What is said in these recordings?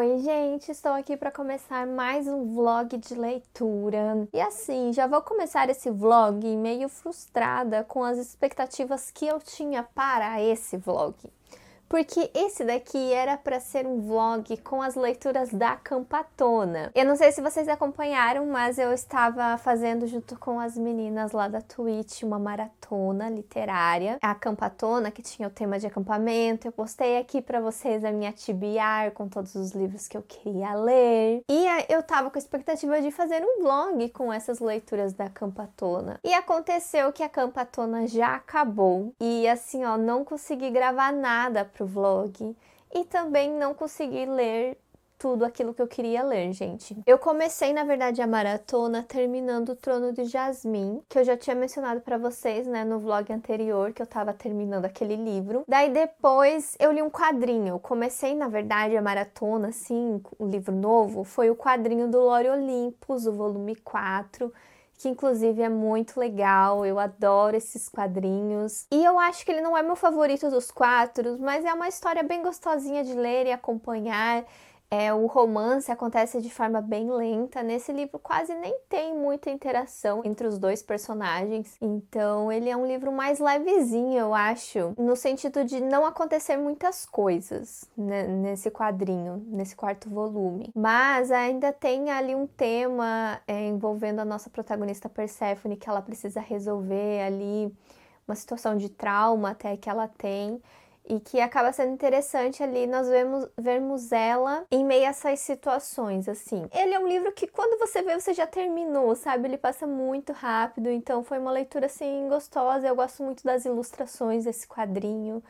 Oi, gente, estou aqui para começar mais um vlog de leitura. E assim, já vou começar esse vlog meio frustrada com as expectativas que eu tinha para esse vlog. Porque esse daqui era para ser um vlog com as leituras da Campatona. Eu não sei se vocês acompanharam, mas eu estava fazendo junto com as meninas lá da Twitch uma maratona literária. A Campatona, que tinha o tema de acampamento. Eu postei aqui para vocês a minha TBR com todos os livros que eu queria ler. E eu tava com a expectativa de fazer um vlog com essas leituras da Campatona. E aconteceu que a Campatona já acabou. E assim, ó, não consegui gravar nada pro vlog e também não consegui ler tudo aquilo que eu queria ler, gente. Eu comecei, na verdade, a maratona terminando o Trono de Jasmim, que eu já tinha mencionado pra vocês, né, no vlog anterior, que eu tava terminando aquele livro. Daí depois eu li um quadrinho. Eu comecei, na verdade, a maratona, assim, um livro novo, foi o quadrinho do Lore Olympus, o volume 4, que inclusive é muito legal, eu adoro esses quadrinhos. E eu acho que ele não é meu favorito dos 4, mas é uma história bem gostosinha de ler e acompanhar. O romance acontece de forma bem lenta. Nesse livro quase nem tem muita interação entre os dois personagens. Então ele é um livro mais levezinho, eu acho, no sentido de não acontecer muitas coisas, né, nesse quadrinho, nesse quarto volume. Mas ainda tem ali um tema envolvendo a nossa protagonista Perséfone, que ela precisa resolver ali uma situação de trauma até que ela tem. E que acaba sendo interessante ali nós vermos ela em meio a essas situações, assim. Ele é um livro que quando você vê, você já terminou, sabe? Ele passa muito rápido, então foi uma leitura, assim, gostosa. Eu gosto muito das ilustrações desse quadrinho.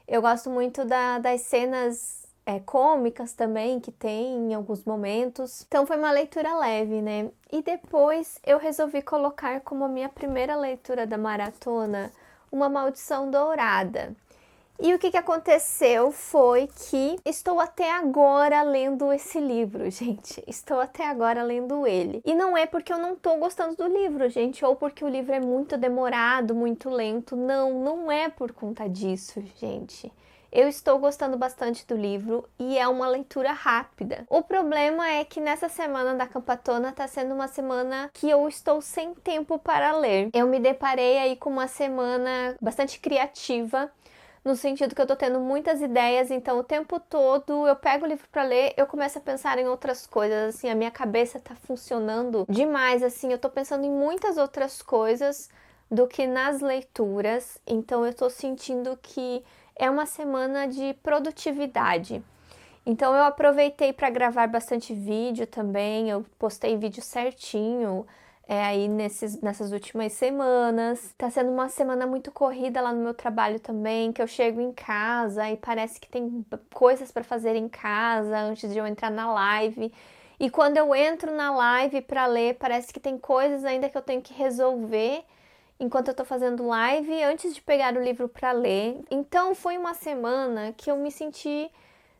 Eu gosto muito das cenas cômicas também, que tem em alguns momentos. Então foi uma leitura leve, né? E depois eu resolvi colocar como minha primeira leitura da maratona Uma Maldição Dourada. E o que aconteceu foi que estou até agora lendo esse livro, gente. Estou até agora lendo ele. E não é porque eu não tô gostando do livro, gente, ou porque o livro é muito demorado, muito lento. Não, não é por conta disso, gente. Eu estou gostando bastante do livro e é uma leitura rápida. O problema é que nessa semana da Campatona tá sendo uma semana que eu estou sem tempo para ler. Eu me deparei aí com uma semana bastante criativa, no sentido que eu tô tendo muitas ideias, então o tempo todo eu pego o livro pra ler, eu começo a pensar em outras coisas, assim, a minha cabeça tá funcionando demais, assim, eu tô pensando em muitas outras coisas do que nas leituras, então eu tô sentindo que é uma semana de produtividade. Então eu aproveitei para gravar bastante vídeo também, eu postei vídeo certinho, aí nessas últimas semanas. Tá sendo uma semana muito corrida lá no meu trabalho também, que eu chego em casa e parece que tem coisas para fazer em casa antes de eu entrar na live. E quando eu entro na live para ler, parece que tem coisas ainda que eu tenho que resolver enquanto eu tô fazendo live antes de pegar o livro para ler. Então foi uma semana que eu me senti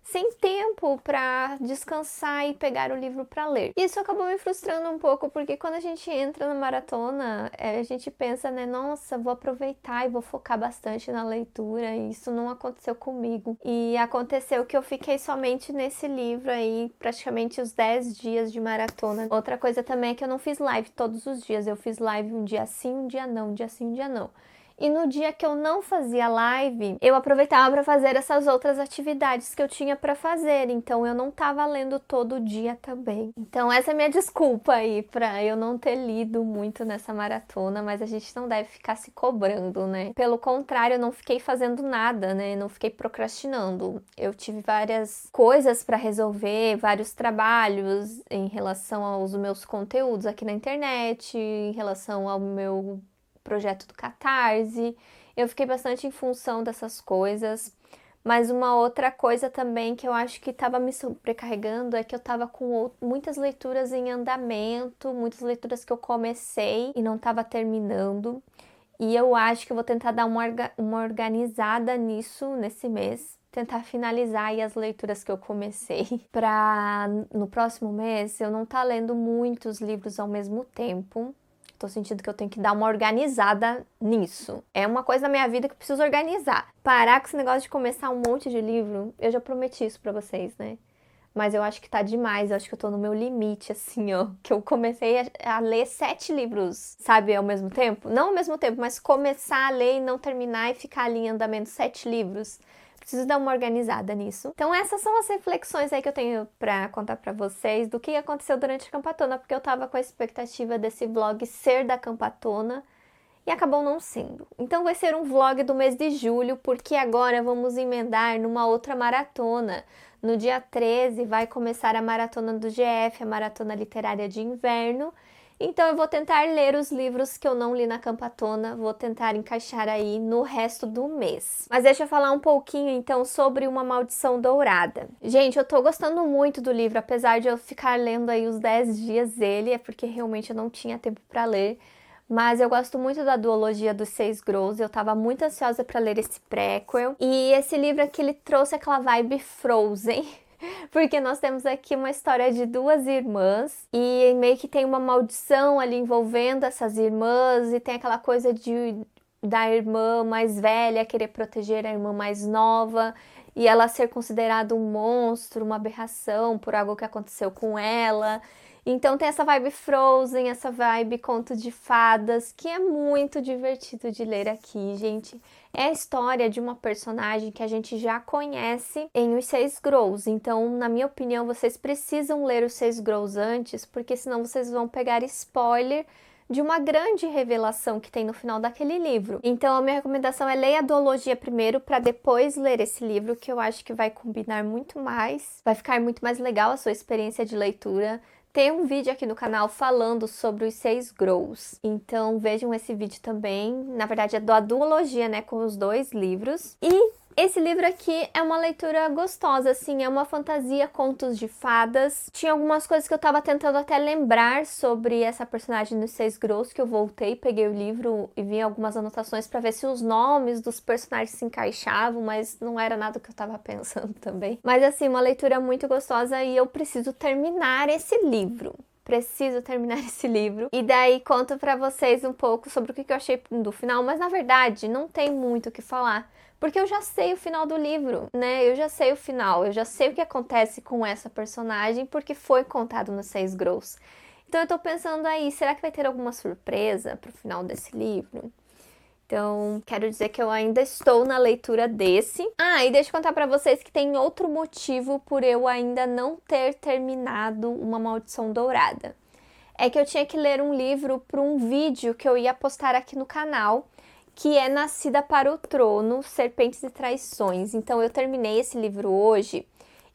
sem tempo para descansar e pegar o livro para ler. Isso acabou me frustrando um pouco, porque quando a gente entra na maratona, a gente pensa, né, nossa, vou aproveitar e vou focar bastante na leitura, e isso não aconteceu comigo. E aconteceu que eu fiquei somente nesse livro aí, praticamente os 10 dias de maratona. Outra coisa também é que eu não fiz live todos os dias, eu fiz live um dia sim, um dia não, um dia sim, um dia não. E no dia que eu não fazia live, eu aproveitava para fazer essas outras atividades que eu tinha para fazer. Então eu não tava lendo todo dia também. Então essa é a minha desculpa aí para eu não ter lido muito nessa maratona, mas a gente não deve ficar se cobrando, né? Pelo contrário, eu não fiquei fazendo nada, né? Não fiquei procrastinando. Eu tive várias coisas para resolver, vários trabalhos em relação aos meus conteúdos aqui na internet, em relação ao meu projeto do Catarse. Eu fiquei bastante em função dessas coisas. Mas uma outra coisa também que eu acho que estava me sobrecarregando é que eu estava com muitas leituras em andamento, muitas leituras que eu comecei e não estava terminando. E eu acho que eu vou tentar dar uma organizada nisso nesse mês. Tentar finalizar aí as leituras que eu comecei. Para no próximo mês eu não tá lendo muitos livros ao mesmo tempo. Tô sentindo que eu tenho que dar uma organizada nisso. É uma coisa na minha vida que eu preciso organizar. Parar com esse negócio de começar um monte de livro. Eu já prometi isso pra vocês, né? mas eu acho que tá demais, eu acho que eu tô no meu limite, assim, ó, que eu comecei a ler 7 livros, sabe, ao mesmo tempo? Não ao mesmo tempo, mas começar a ler e não terminar e ficar ali em andamento 7 livros. Preciso dar uma organizada nisso. Então essas são as reflexões aí que eu tenho pra contar pra vocês do que aconteceu durante a Campatona, porque eu tava com a expectativa desse vlog ser da Campatona e acabou não sendo. Então vai ser um vlog do mês de julho, porque agora vamos emendar numa outra maratona. No dia 13 vai começar a maratona do GF, a maratona literária de inverno. Então eu vou tentar ler os livros que eu não li na Campatona, vou tentar encaixar aí no resto do mês. Mas deixa eu falar um pouquinho então sobre Uma Maldição Dourada. Gente, eu tô gostando muito do livro, apesar de eu ficar lendo aí os 10 dias dele, é porque realmente eu não tinha tempo para ler. Mas eu gosto muito da duologia dos 6 Grows, eu tava muito ansiosa para ler esse prequel. E esse livro aqui, ele trouxe aquela vibe Frozen, porque nós temos aqui uma história de 2 irmãs e meio que tem uma maldição ali envolvendo essas irmãs e tem aquela coisa da irmã mais velha querer proteger a irmã mais nova e ela ser considerada um monstro, uma aberração por algo que aconteceu com ela. Então tem essa vibe Frozen, essa vibe conto de fadas, que é muito divertido de ler aqui, gente. É a história de uma personagem que a gente já conhece em Os 6 Grows. Então, na minha opinião, vocês precisam ler Os 6 Grows antes, porque senão vocês vão pegar spoiler de uma grande revelação que tem no final daquele livro. Então, a minha recomendação é ler a duologia primeiro, para depois ler esse livro, que eu acho que vai combinar muito mais, vai ficar muito mais legal a sua experiência de leitura. Tem um vídeo aqui no canal falando sobre Os 6 Grows, então vejam esse vídeo também. Na verdade é da duologia, né, com os 2 livros. E esse livro aqui é uma leitura gostosa, assim, é uma fantasia, contos de fadas. Tinha algumas coisas que eu tava tentando até lembrar sobre essa personagem dos 6 Grows, que eu voltei, peguei o livro e vi algumas anotações pra ver se os nomes dos personagens se encaixavam, mas não era nada que eu tava pensando também. Mas assim, uma leitura muito gostosa e eu preciso terminar esse livro. Preciso terminar esse livro. E daí conto pra vocês um pouco sobre o que eu achei do final, mas na verdade não tem muito o que falar. Porque eu já sei o final do livro, né? Eu já sei o final, eu já sei o que acontece com essa personagem, porque foi contado nos 6 Grows. Então eu tô pensando aí, será que vai ter alguma surpresa pro final desse livro? Então, quero dizer que eu ainda estou na leitura desse. Ah, e deixa eu contar pra vocês que tem outro motivo por eu ainda não ter terminado Uma Maldição Dourada. É que eu tinha que ler um livro para um vídeo que eu ia postar aqui no canal, que é Nascida para o Trono, Serpentes e Traições. Então eu terminei esse livro hoje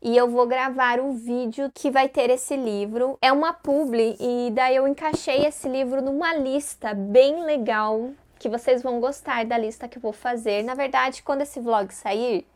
e eu vou gravar o vídeo que vai ter esse livro. É uma publi e daí eu encaixei esse livro numa lista bem legal, que vocês vão gostar da lista que eu vou fazer. Na verdade, quando esse vlog sair,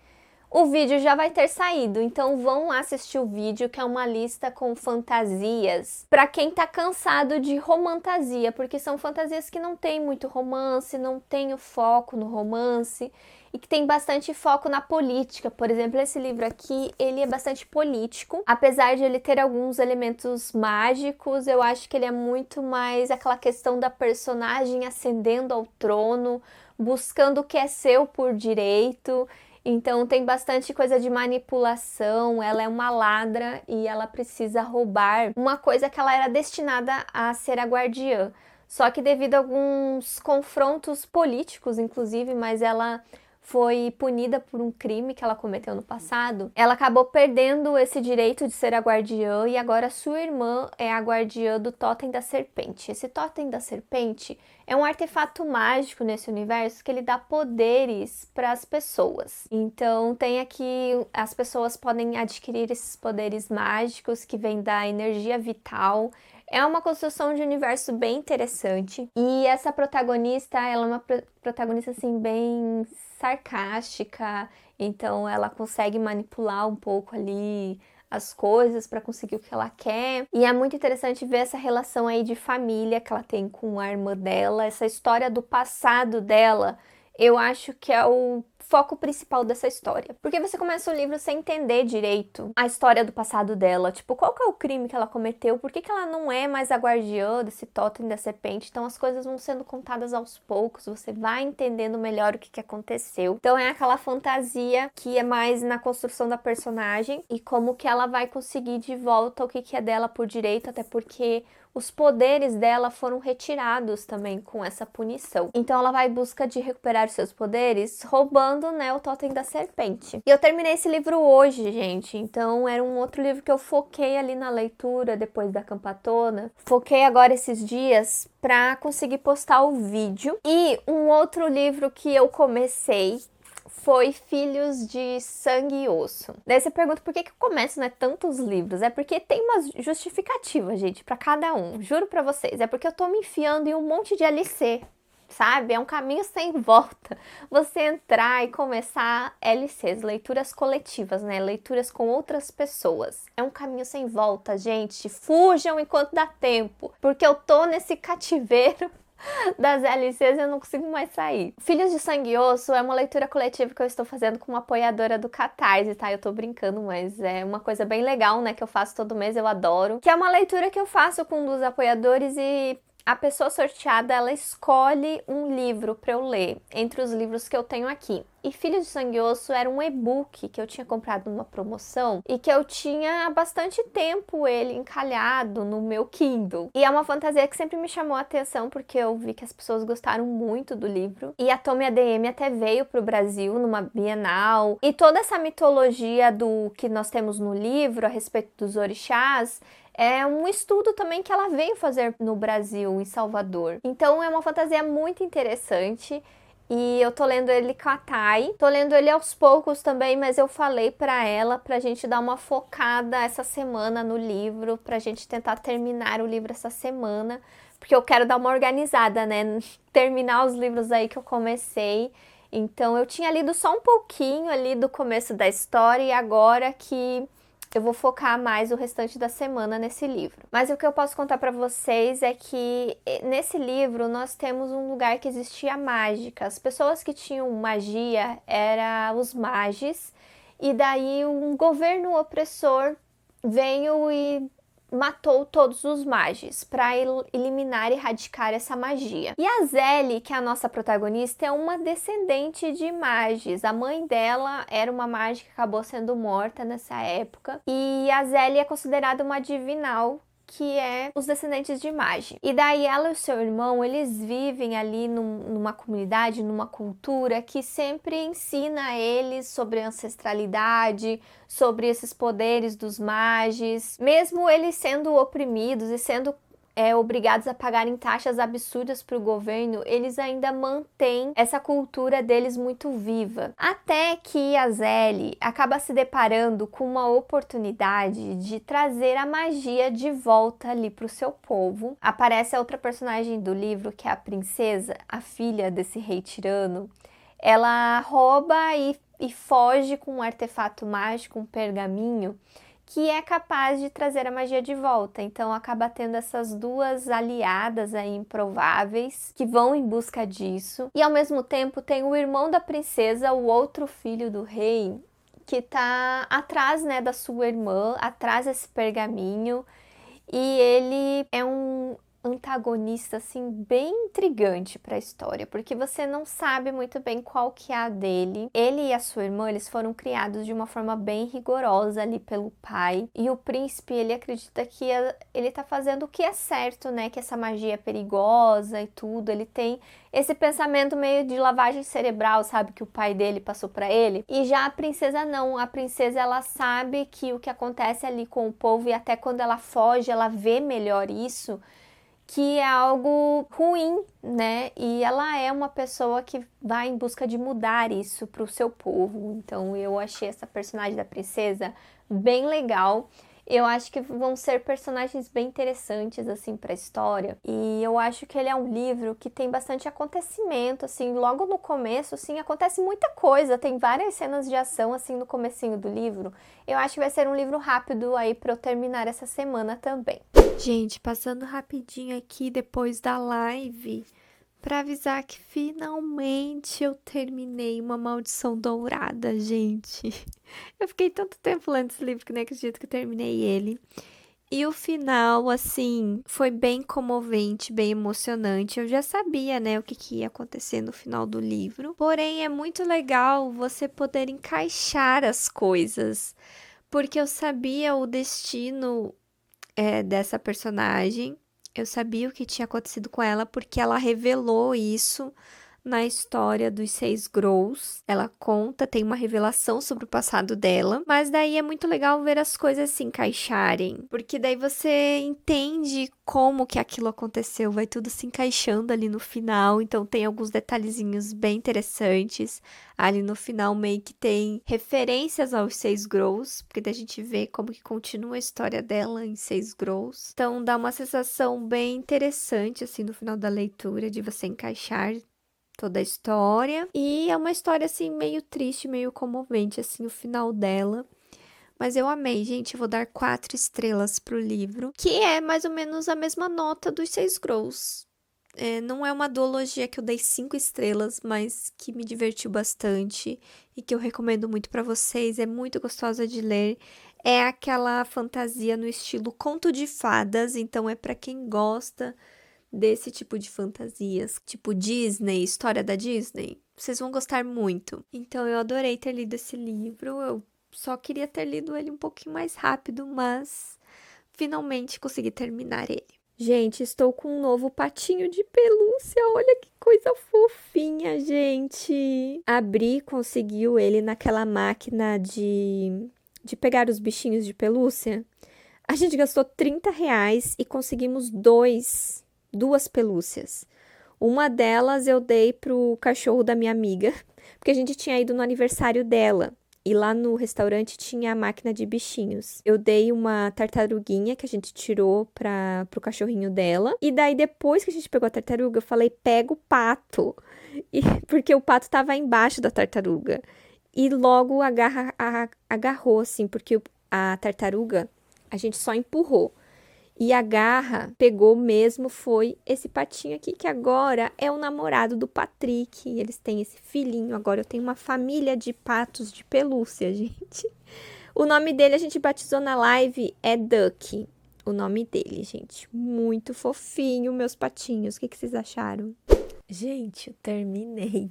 o vídeo já vai ter saído, então vão lá assistir o vídeo, que é uma lista com fantasias para quem tá cansado de romantasia, porque são fantasias que não tem muito romance, não tem o foco no romance e que tem bastante foco na política. Por exemplo, esse livro aqui, ele é bastante político, apesar de ele ter alguns elementos mágicos, eu acho que ele é muito mais aquela questão da personagem ascendendo ao trono, buscando o que é seu por direito. Então tem bastante coisa de manipulação, ela é uma ladra e ela precisa roubar uma coisa que ela era destinada a ser a guardiã. Só que devido a alguns confrontos políticos, inclusive, mas ela foi punida por um crime que ela cometeu no passado, ela acabou perdendo esse direito de ser a guardiã e agora sua irmã é a guardiã do Totem da Serpente. Esse Totem da Serpente é um artefato mágico nesse universo que ele dá poderes para as pessoas. Então tem aqui, as pessoas podem adquirir esses poderes mágicos que vêm da energia vital. É uma construção de universo bem interessante. E essa protagonista, ela é uma protagonista assim bem sarcástica, então ela consegue manipular um pouco ali as coisas para conseguir o que ela quer. E é muito interessante ver essa relação aí de família que ela tem com a irmã dela, essa história do passado dela. Eu acho que é o foco principal dessa história. Porque você começa o livro sem entender direito a história do passado dela. Tipo, qual que é o crime que ela cometeu? Por que que ela não é mais a guardiã desse totem da serpente? Então as coisas vão sendo contadas aos poucos. Você vai entendendo melhor o que aconteceu. Então é aquela fantasia que é mais na construção da personagem e como que ela vai conseguir de volta o que é dela por direito, até porque os poderes dela foram retirados também com essa punição. Então ela vai em busca de recuperar os seus poderes roubando, né, o totem da serpente. E eu terminei esse livro hoje, gente. Então era um outro livro que eu foquei ali na leitura depois da Campatona. Foquei agora esses dias pra conseguir postar o vídeo. E um outro livro que eu comecei foi Filhos de Sangue e Osso. Daí você pergunta por que eu começo, né, tantos livros. É porque tem uma justificativa, gente, pra cada um. Juro pra vocês. É porque eu tô me enfiando em um monte de LC, sabe? É um caminho sem volta. Você entrar e começar LCs, leituras coletivas, né? Leituras com outras pessoas. É um caminho sem volta, gente. Fujam enquanto dá tempo. Porque eu tô nesse cativeiro das LCs eu não consigo mais sair. Filhos de Sangue e Osso é uma leitura coletiva que eu estou fazendo com uma apoiadora do Catarse, tá? Eu tô brincando, mas é uma coisa bem legal, né? Que eu faço todo mês, eu adoro. Que é uma leitura que eu faço com um dos apoiadores e a pessoa sorteada, ela escolhe um livro para eu ler, entre os livros que eu tenho aqui. E Filhos de Sangue e Osso era um e-book que eu tinha comprado numa promoção e que eu tinha há bastante tempo ele encalhado no meu Kindle. E é uma fantasia que sempre me chamou a atenção porque eu vi que as pessoas gostaram muito do livro. E a Tome ADM até veio pro Brasil numa Bienal. E toda essa mitologia do que nós temos no livro a respeito dos orixás é um estudo também que ela veio fazer no Brasil, em Salvador. Então é uma fantasia muito interessante e eu tô lendo ele com a Thay. Tô lendo ele aos poucos também, mas eu falei pra ela pra gente dar uma focada essa semana no livro, pra gente tentar terminar o livro essa semana, porque eu quero dar uma organizada, né? Terminar os livros aí que eu comecei. Então eu tinha lido só um pouquinho ali do começo da história e agora que eu vou focar mais o restante da semana nesse livro. Mas o que eu posso contar pra vocês é que nesse livro nós temos um lugar que existia mágica. As pessoas que tinham magia eram os magos, e daí um governo opressor veio e matou todos os magos para eliminar e erradicar essa magia. E a Zélie, que é a nossa protagonista, é uma descendente de magos. A mãe dela era uma maga que acabou sendo morta nessa época. E a Zélie é considerada uma divinal, que é os descendentes de Magi. E daí ela e o seu irmão, eles vivem ali numa comunidade, numa cultura que sempre ensina a eles sobre ancestralidade, sobre esses poderes dos magos. Mesmo eles sendo oprimidos e sendo obrigados a pagarem taxas absurdas para o governo, eles ainda mantêm essa cultura deles muito viva. Até que a Zélie acaba se deparando com uma oportunidade de trazer a magia de volta ali para o seu povo. Aparece a outra personagem do livro, que é a princesa, a filha desse rei tirano. Ela rouba e foge com um artefato mágico, um pergaminho, que é capaz de trazer a magia de volta. Então acaba tendo essas duas aliadas aí improváveis que vão em busca disso. E ao mesmo tempo tem o irmão da princesa, o outro filho do rei, que tá atrás, né, da sua irmã, atrás desse pergaminho. E ele é um antagonista, assim, bem intrigante para a história, porque você não sabe muito bem qual que é a dele. Ele e a sua irmã, eles foram criados de uma forma bem rigorosa ali pelo pai, e o príncipe, ele acredita que ele tá fazendo o que é certo, né, que essa magia é perigosa e tudo. Ele tem esse pensamento meio de lavagem cerebral, sabe, que o pai dele passou para ele. E já a princesa não, a princesa, ela sabe que o que acontece ali com o povo, e até quando ela foge, ela vê melhor isso, que é algo ruim, né? E ela é uma pessoa que vai em busca de mudar isso para o seu povo. Então eu achei essa personagem da princesa bem legal. Eu acho que vão ser personagens bem interessantes, assim, para a história. E eu acho que ele é um livro que tem bastante acontecimento, assim, logo no começo, assim, acontece muita coisa. Tem várias cenas de ação, assim, no comecinho do livro. Eu acho que vai ser um livro rápido aí para eu terminar essa semana também. Gente, passando rapidinho aqui depois da live pra avisar que finalmente eu terminei Uma Maldição Dourada, gente. Eu fiquei tanto tempo lendo esse livro que nem acredito que eu terminei ele. E o final, assim, foi bem comovente, bem emocionante. Eu já sabia, né, o que ia acontecer no final do livro. Porém, é muito legal você poder encaixar as coisas. Porque eu sabia o destino dessa personagem. Eu sabia o que tinha acontecido com ela, porque ela revelou isso na história dos 6 Grows. Ela conta, tem uma revelação sobre o passado dela, mas daí é muito legal ver as coisas se encaixarem, porque daí você entende como que aquilo aconteceu, vai tudo se encaixando ali no final, então tem alguns detalhezinhos bem interessantes. Ali no final meio que tem referências aos 6 Grows, porque daí a gente vê como que continua a história dela em 6 Grows. Então dá uma sensação bem interessante assim no final da leitura, de você encaixar toda a história. E é uma história, assim, meio triste, meio comovente, assim, o final dela. Mas eu amei, gente. Eu vou dar 4 estrelas pro livro, que é mais ou menos a mesma nota dos 6 Grows. Não é uma duologia que eu dei 5 estrelas, mas que me divertiu bastante e que eu recomendo muito pra vocês. É muito gostosa de ler. É aquela fantasia no estilo conto de fadas, então é pra quem gosta desse tipo de fantasias, tipo Disney, história da Disney. Vocês vão gostar muito. Então eu adorei ter lido esse livro. Eu só queria ter lido ele um pouquinho mais rápido, mas finalmente consegui terminar ele. Gente, estou com um novo patinho de pelúcia. Olha que coisa fofinha, gente. Conseguiu ele naquela máquina de pegar os bichinhos de pelúcia. A gente gastou R$ 30 e conseguimos duas pelúcias. Uma delas eu dei pro cachorro da minha amiga, porque a gente tinha ido no aniversário dela. E lá no restaurante tinha a máquina de bichinhos. Eu dei uma tartaruguinha que a gente tirou pro cachorrinho dela. E daí, depois que a gente pegou a tartaruga, eu falei, pega o pato. Porque o pato tava embaixo da tartaruga. E logo agarrou, assim, porque a tartaruga, a gente só empurrou. E a garra pegou mesmo, foi esse patinho aqui, que agora é o namorado do Patrick. Eles têm esse filhinho. Agora eu tenho uma família de patos de pelúcia, gente. O nome dele a gente batizou na live, é Duck. O nome dele, gente. Muito fofinho, meus patinhos. O que vocês acharam? Gente, eu terminei.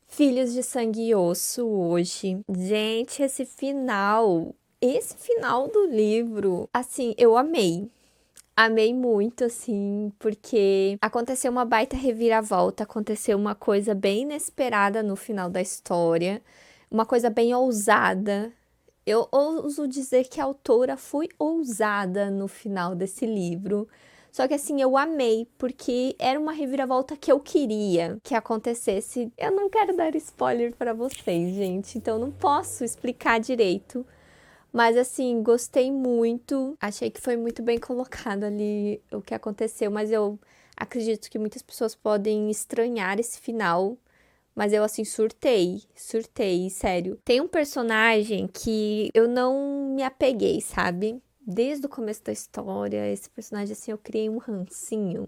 Filhos de Sangue e Osso hoje. Gente, esse final do livro, assim, eu amei. Amei muito, assim, porque aconteceu uma baita reviravolta, aconteceu uma coisa bem inesperada no final da história, uma coisa bem ousada. Eu ouso dizer que a autora foi ousada no final desse livro. Só que assim, eu amei, porque era uma reviravolta que eu queria que acontecesse. Eu não quero dar spoiler pra vocês, gente, então não posso explicar direito. Mas assim, gostei muito. Achei que foi muito bem colocado ali o que aconteceu, mas eu acredito que muitas pessoas podem estranhar esse final. Mas eu, assim, surtei, sério. Tem um personagem que eu não me apeguei, sabe? Desde o começo da história, esse personagem, assim, eu criei um rancinho.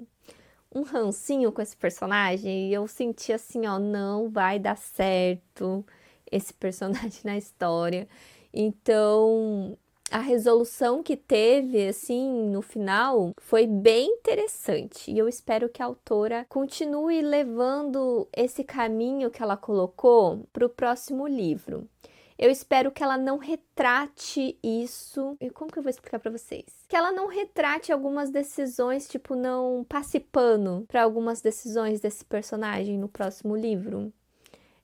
Um rancinho com esse personagem. E eu senti assim, ó, não vai dar certo esse personagem na história. Então, a resolução que teve, assim, no final, foi bem interessante. E eu espero que a autora continue levando esse caminho que ela colocou para o próximo livro. Eu espero que ela não retrate isso. E como que eu vou explicar para vocês? Que ela não retrate algumas decisões, tipo, não passe pano para algumas decisões desse personagem no próximo livro.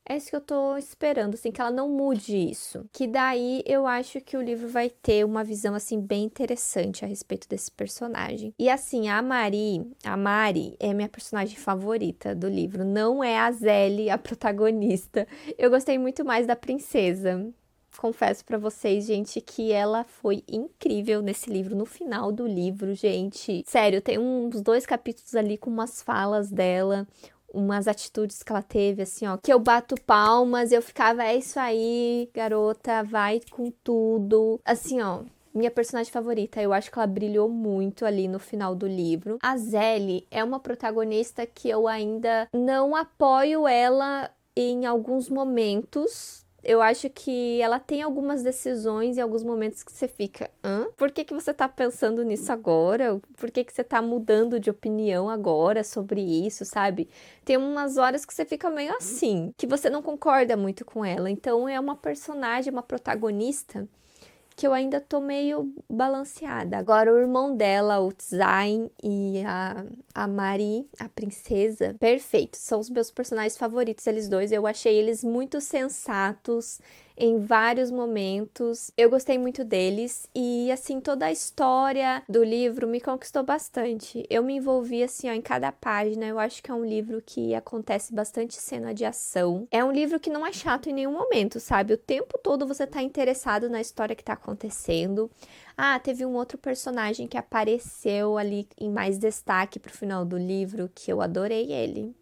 É isso que eu tô esperando, assim, que ela não mude isso. Que daí eu acho que o livro vai ter uma visão, assim, bem interessante a respeito desse personagem. E assim, a Mari é minha personagem favorita do livro. Não é a Zélie, a protagonista. Eu gostei muito mais da princesa. Confesso pra vocês, gente, que ela foi incrível nesse livro. No final do livro, gente. Sério, tem uns 2 capítulos ali com umas falas dela, umas atitudes que ela teve, assim, ó, que eu bato palmas, eu ficava, é isso aí, garota, vai com tudo. Assim, ó, minha personagem favorita. Eu acho que ela brilhou muito ali no final do livro. A Zélie é uma protagonista que eu ainda não apoio ela em alguns momentos. Eu acho que ela tem algumas decisões em alguns momentos que você fica, hã? Por que que você tá pensando nisso agora? Por que que você tá mudando de opinião agora sobre isso, sabe? Tem umas horas que você fica meio assim, que você não concorda muito com ela. Então é uma personagem, uma protagonista que eu ainda tô meio balanceada. Agora, o irmão dela, o Tzain e a Mari, a princesa, perfeito. São os meus personagens favoritos, eles dois. Eu achei eles muito sensatos em vários momentos. Eu gostei muito deles e, assim, toda a história do livro me conquistou bastante. Eu me envolvi, assim, ó, em cada página. Eu acho que é um livro que acontece bastante cena de ação. É um livro que não é chato em nenhum momento, sabe? O tempo todo você tá interessado na história que tá acontecendo. Ah, teve um outro personagem que apareceu ali em mais destaque pro final do livro, que eu adorei ele.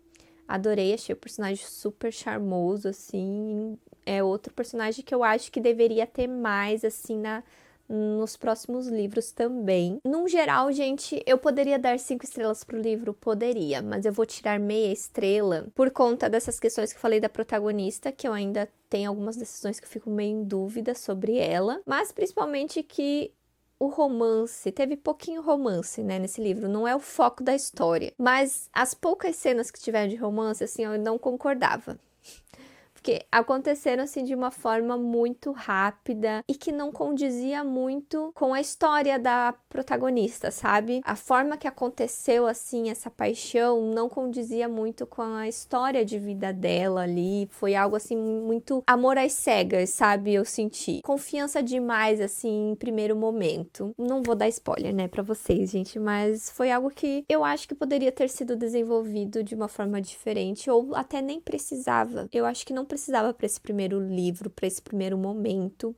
Adorei, achei o personagem super charmoso, assim. É outro personagem que eu acho que deveria ter mais, assim, nos próximos livros também. Num geral, gente, eu poderia dar 5 estrelas pro livro? Poderia, mas eu vou tirar meia estrela por conta dessas questões que eu falei da protagonista, que eu ainda tenho algumas decisões que eu fico meio em dúvida sobre ela, mas principalmente que o romance, teve pouquinho romance, né, nesse livro, não é o foco da história, mas as poucas cenas que tiveram de romance, assim, eu não concordava. Porque aconteceram assim de uma forma muito rápida e que não condizia muito com a história da protagonista, sabe? A forma que aconteceu assim essa paixão não condizia muito com a história de vida dela ali. Foi algo assim muito amor às cegas, sabe? Eu senti confiança demais assim em primeiro momento. Não vou dar spoiler, né, pra vocês, gente, mas foi algo que eu acho que poderia ter sido desenvolvido de uma forma diferente ou até nem precisava. Eu acho que não precisava para esse primeiro livro, para esse primeiro momento.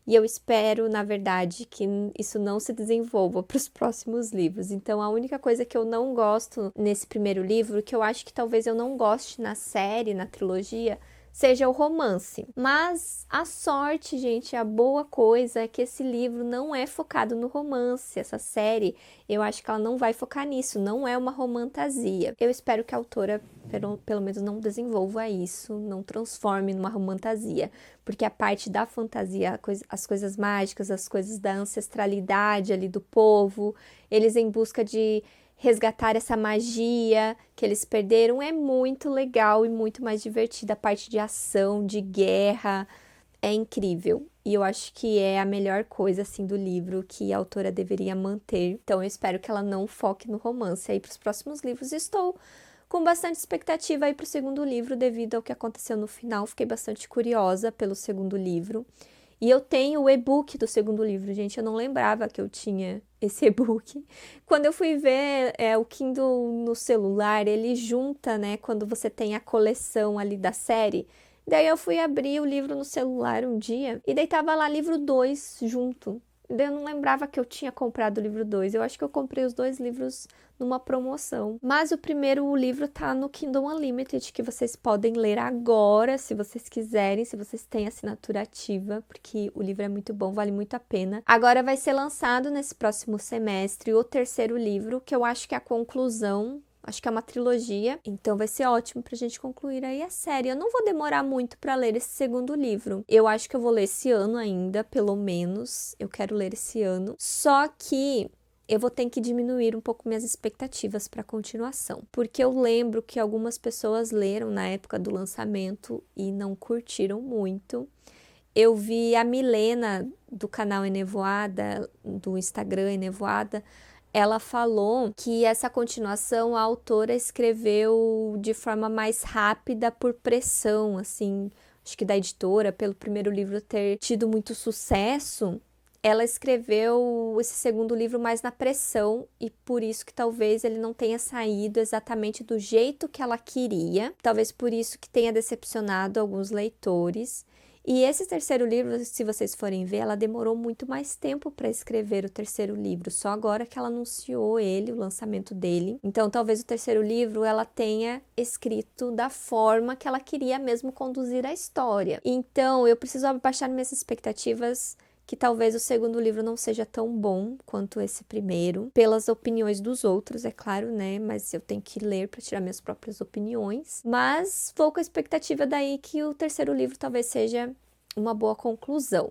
E eu espero, na verdade, que isso não se desenvolva para os próximos livros. Então, a única coisa que eu não gosto nesse primeiro livro, que eu acho que talvez eu não goste na série, na trilogia, seja o romance. Mas a sorte, gente, a boa coisa é que esse livro não é focado no romance. Essa série, eu acho que ela não vai focar nisso, não é uma romantasia. Eu espero que a autora pelo menos não desenvolva isso, não transforme numa romantasia, porque a parte da fantasia, as coisas mágicas, as coisas da ancestralidade ali do povo, eles em busca de resgatar essa magia que eles perderam, é muito legal e muito mais divertida. A parte de ação, de guerra, é incrível. E eu acho que é a melhor coisa, assim, do livro que a autora deveria manter. Então, eu espero que ela não foque no romance. Aí, para os próximos livros, estou com bastante expectativa aí para o segundo livro, devido ao que aconteceu no final. Fiquei bastante curiosa pelo segundo livro. E eu tenho o e-book do segundo livro, gente. Eu não lembrava que eu tinha esse e-book. Quando eu fui ver o Kindle no celular, ele junta, né? Quando você tem a coleção ali da série. Daí eu fui abrir o livro no celular um dia e daí tava lá livro 2 junto. Daí eu não lembrava que eu tinha comprado o livro 2. Eu acho que eu comprei os 2 livros numa promoção. Mas o primeiro livro tá no Kindle Unlimited, que vocês podem ler agora, se vocês quiserem, se vocês têm assinatura ativa, porque o livro é muito bom, vale muito a pena. Agora vai ser lançado nesse próximo semestre o terceiro livro, que eu acho que é a conclusão. Acho que é uma trilogia, então vai ser ótimo pra gente concluir aí a série. Eu não vou demorar muito pra ler esse segundo livro. Eu acho que eu vou ler esse ano ainda, pelo menos. Eu quero ler esse ano. Só que eu vou ter que diminuir um pouco minhas expectativas para continuação, porque eu lembro que algumas pessoas leram na época do lançamento e não curtiram muito. Eu vi a Milena do canal Enevoada, do Instagram Enevoada, ela falou que essa continuação a autora escreveu de forma mais rápida por pressão, assim, acho que da editora, pelo primeiro livro ter tido muito sucesso. Ela escreveu esse segundo livro mais na pressão e por isso que talvez ele não tenha saído exatamente do jeito que ela queria. Talvez por isso que tenha decepcionado alguns leitores. E esse terceiro livro, se vocês forem ver, ela demorou muito mais tempo para escrever o terceiro livro. Só agora que ela anunciou ele, o lançamento dele. Então, talvez o terceiro livro ela tenha escrito da forma que ela queria mesmo conduzir a história. Então, eu preciso abaixar minhas expectativas que talvez o segundo livro não seja tão bom quanto esse primeiro, pelas opiniões dos outros, é claro, né? Mas eu tenho que ler para tirar minhas próprias opiniões. Mas vou com a expectativa daí que o terceiro livro talvez seja uma boa conclusão.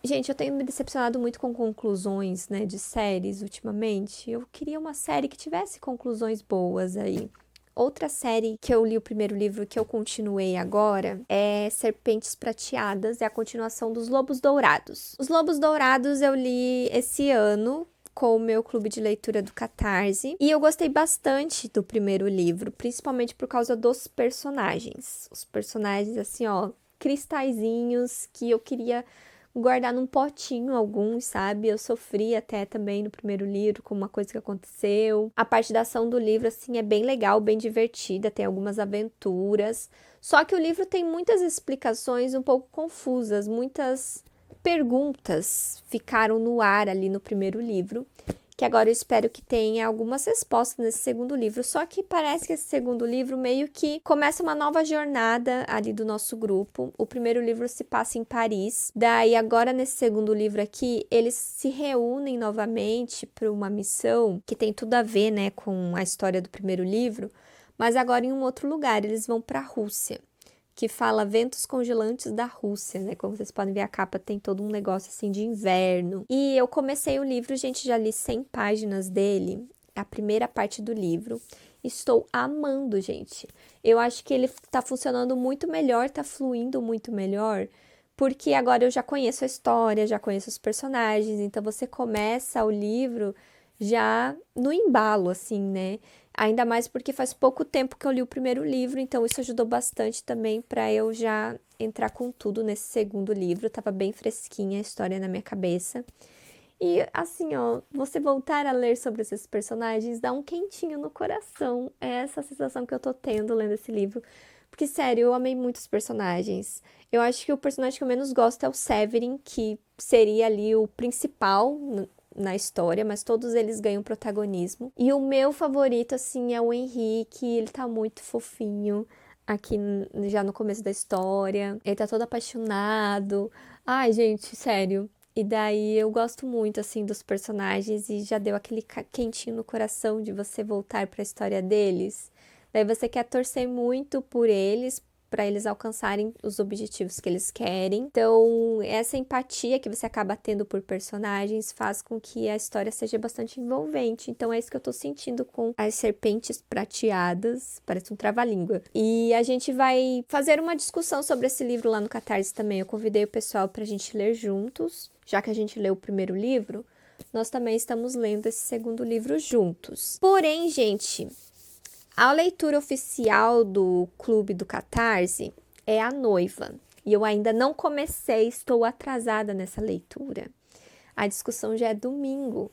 Gente, eu tenho me decepcionado muito com conclusões, né, de séries ultimamente. Eu queria uma série que tivesse conclusões boas aí. Outra série que eu li o primeiro livro que eu continuei agora é Serpentes Prateadas, é a continuação dos Lobos Dourados. Os Lobos Dourados eu li esse ano com o meu clube de leitura do Catarse e eu gostei bastante do primeiro livro, principalmente por causa dos personagens. Os personagens, assim, ó, cristalzinhos que eu queria guardar num potinho alguns, sabe? Eu sofri até também no primeiro livro com uma coisa que aconteceu. A parte da ação do livro, assim, é bem legal, bem divertida, tem algumas aventuras. Só que o livro tem muitas explicações um pouco confusas, muitas perguntas ficaram no ar ali no primeiro livro, que agora eu espero que tenha algumas respostas nesse segundo livro. Só que parece que esse segundo livro meio que começa uma nova jornada ali do nosso grupo. O primeiro livro se passa em Paris. Daí agora nesse segundo livro aqui, eles se reúnem novamente para uma missão que tem tudo a ver, né, com a história do primeiro livro, mas agora em um outro lugar. Eles vão para a Rússia, que fala Ventos Congelantes da Rússia, né? Como vocês podem ver, a capa tem todo um negócio assim de inverno. E eu comecei o livro, gente, já li 100 páginas dele, a primeira parte do livro. Estou amando, gente. Eu acho que ele tá funcionando muito melhor, tá fluindo muito melhor, porque agora eu já conheço a história, já conheço os personagens, então você começa o livro já no embalo, assim, né? Ainda mais porque faz pouco tempo que eu li o primeiro livro, então isso ajudou bastante também para eu já entrar com tudo nesse segundo livro. Tava bem fresquinha a história na minha cabeça. E assim, ó, você voltar a ler sobre esses personagens dá um quentinho no coração. É essa sensação que eu tô tendo lendo esse livro. Porque, sério, eu amei muitos personagens. Eu acho que o personagem que eu menos gosto é o Severin, que seria ali o principal na história, mas todos eles ganham protagonismo. E o meu favorito, assim, é o Henrique. Ele tá muito fofinho aqui já no começo da história. Ele tá todo apaixonado. Ai, gente, sério. E daí eu gosto muito, assim, dos personagens e já deu aquele quentinho no coração de você voltar para a história deles. Daí você quer torcer muito por eles, para eles alcançarem os objetivos que eles querem. Então, essa empatia que você acaba tendo por personagens faz com que a história seja bastante envolvente. Então, é isso que eu tô sentindo com as Serpentes Prateadas. Parece um trava-língua. E a gente vai fazer uma discussão sobre esse livro lá no Catarse também. Eu convidei o pessoal pra gente ler juntos. Já que a gente leu o primeiro livro, nós também estamos lendo esse segundo livro juntos. Porém, gente, a leitura oficial do Clube do Catarse é A Noiva. E eu ainda não comecei, estou atrasada nessa leitura. A discussão já é domingo.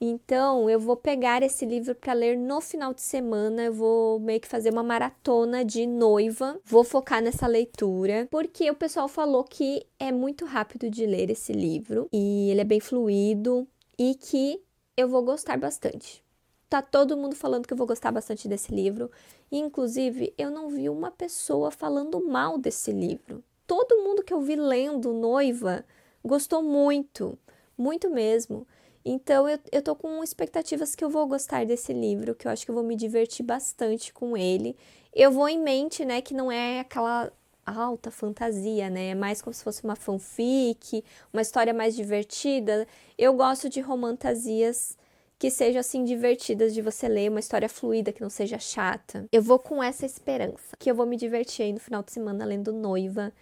Então, eu vou pegar esse livro para ler no final de semana. Eu vou meio que fazer uma maratona de Noiva. Vou focar nessa leitura, porque o pessoal falou que é muito rápido de ler esse livro e ele é bem fluido e que eu vou gostar bastante. Tá todo mundo falando que eu vou gostar bastante desse livro. E, inclusive, eu não vi uma pessoa falando mal desse livro. Todo mundo que eu vi lendo Noiva gostou muito, muito mesmo. Então, eu tô com expectativas que eu vou gostar desse livro, que eu acho que eu vou me divertir bastante com ele. Eu vou em mente, né, que não é aquela alta fantasia, né? É mais como se fosse uma fanfic, uma história mais divertida. Eu gosto de romantasias que sejam, assim, divertidas de você ler, uma história fluida, que não seja chata. Eu vou com essa esperança, que eu vou me divertir aí no final de semana lendo Noiva.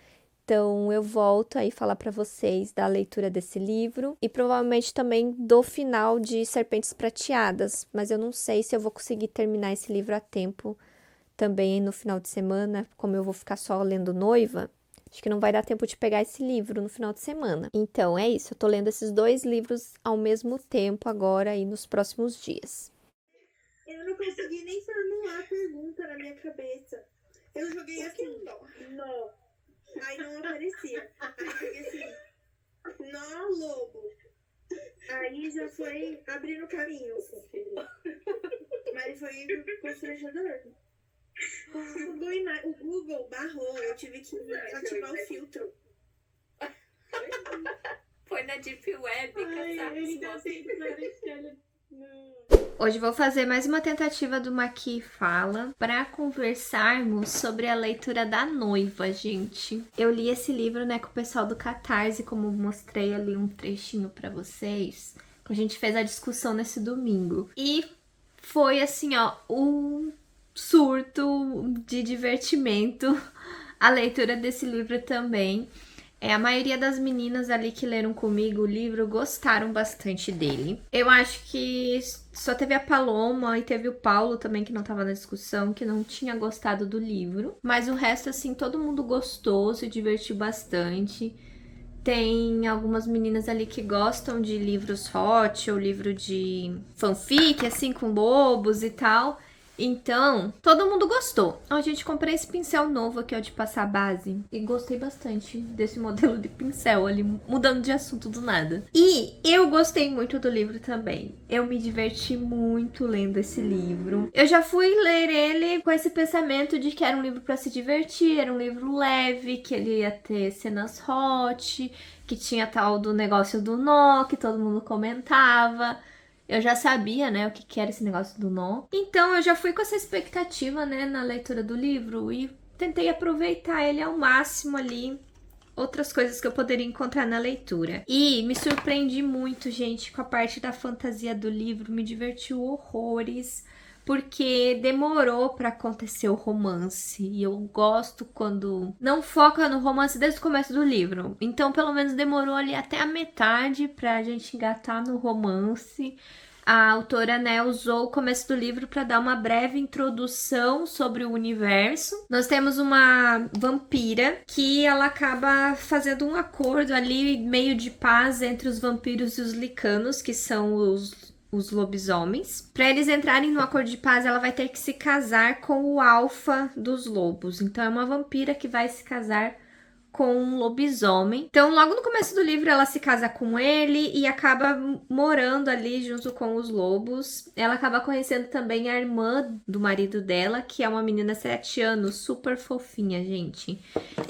Então, eu volto aí falar para vocês da leitura desse livro e provavelmente também do final de Serpentes Prateadas, mas eu não sei se eu vou conseguir terminar esse livro a tempo também no final de semana, como eu vou ficar só lendo Noiva. Acho que não vai dar tempo de pegar esse livro no final de semana. Então, é isso. Eu tô lendo esses dois livros ao mesmo tempo agora aí nos próximos dias. Eu não consegui nem formular a pergunta na minha cabeça. Eu joguei assim, nó. Aí não aparecia. Aí joguei assim, nó, lobo. Aí já foi abrindo caminho. Mas foi constrangedor. O Google barrou, eu tive que ativar o filtro. foi na Deep Web caçar ele tá tentando achar. Hoje vou fazer mais uma tentativa do Maqui Fala para conversarmos sobre a leitura da noiva, gente. Eu li esse livro, né, com o pessoal do Catarse, como mostrei ali um trechinho para vocês. A gente fez a discussão nesse domingo. E foi assim, ó, um surto de divertimento a leitura desse livro também. A maioria das meninas ali que leram comigo o livro gostaram bastante dele. Eu acho que só teve a Paloma e teve o Paulo também, que não tava na discussão, que não tinha gostado do livro. Mas o resto, assim, todo mundo gostou, se divertiu bastante. Tem algumas meninas ali que gostam de livros hot ou livro de fanfic, assim, com lobos e tal. Então, todo mundo gostou. Ó, gente, comprei esse pincel novo aqui, ó, de passar base. E gostei bastante desse modelo de pincel ali, mudando de assunto do nada. E eu gostei muito do livro também. Eu me diverti muito lendo esse livro. Eu já fui ler ele com esse pensamento de que era um livro pra se divertir, era um livro leve, que ele ia ter cenas hot, que tinha tal do negócio do nó, que todo mundo comentava. Eu já sabia, né, o que era esse negócio do nó. Então, eu já fui com essa expectativa, né, na leitura do livro e tentei aproveitar ele ao máximo ali. Outras coisas que eu poderia encontrar na leitura. E me surpreendi muito, gente, com a parte da fantasia do livro. Me divertiu horrores, porque demorou pra acontecer o romance. E eu gosto quando não foca no romance desde o começo do livro. Então, pelo menos demorou ali até a metade pra gente engatar no romance. A autora, né, usou o começo do livro para dar uma breve introdução sobre o universo. Nós temos uma vampira que ela acaba fazendo um acordo ali, meio de paz entre os vampiros e os licanos, que são os lobisomens. Para eles entrarem no acordo de paz, ela vai ter que se casar com o alfa dos lobos. Então é uma vampira que vai se casar com um lobisomem. Então, logo no começo do livro, ela se casa com ele e acaba morando ali junto com os lobos. Ela acaba conhecendo também a irmã do marido dela, que é uma menina de 7 anos, super fofinha, gente.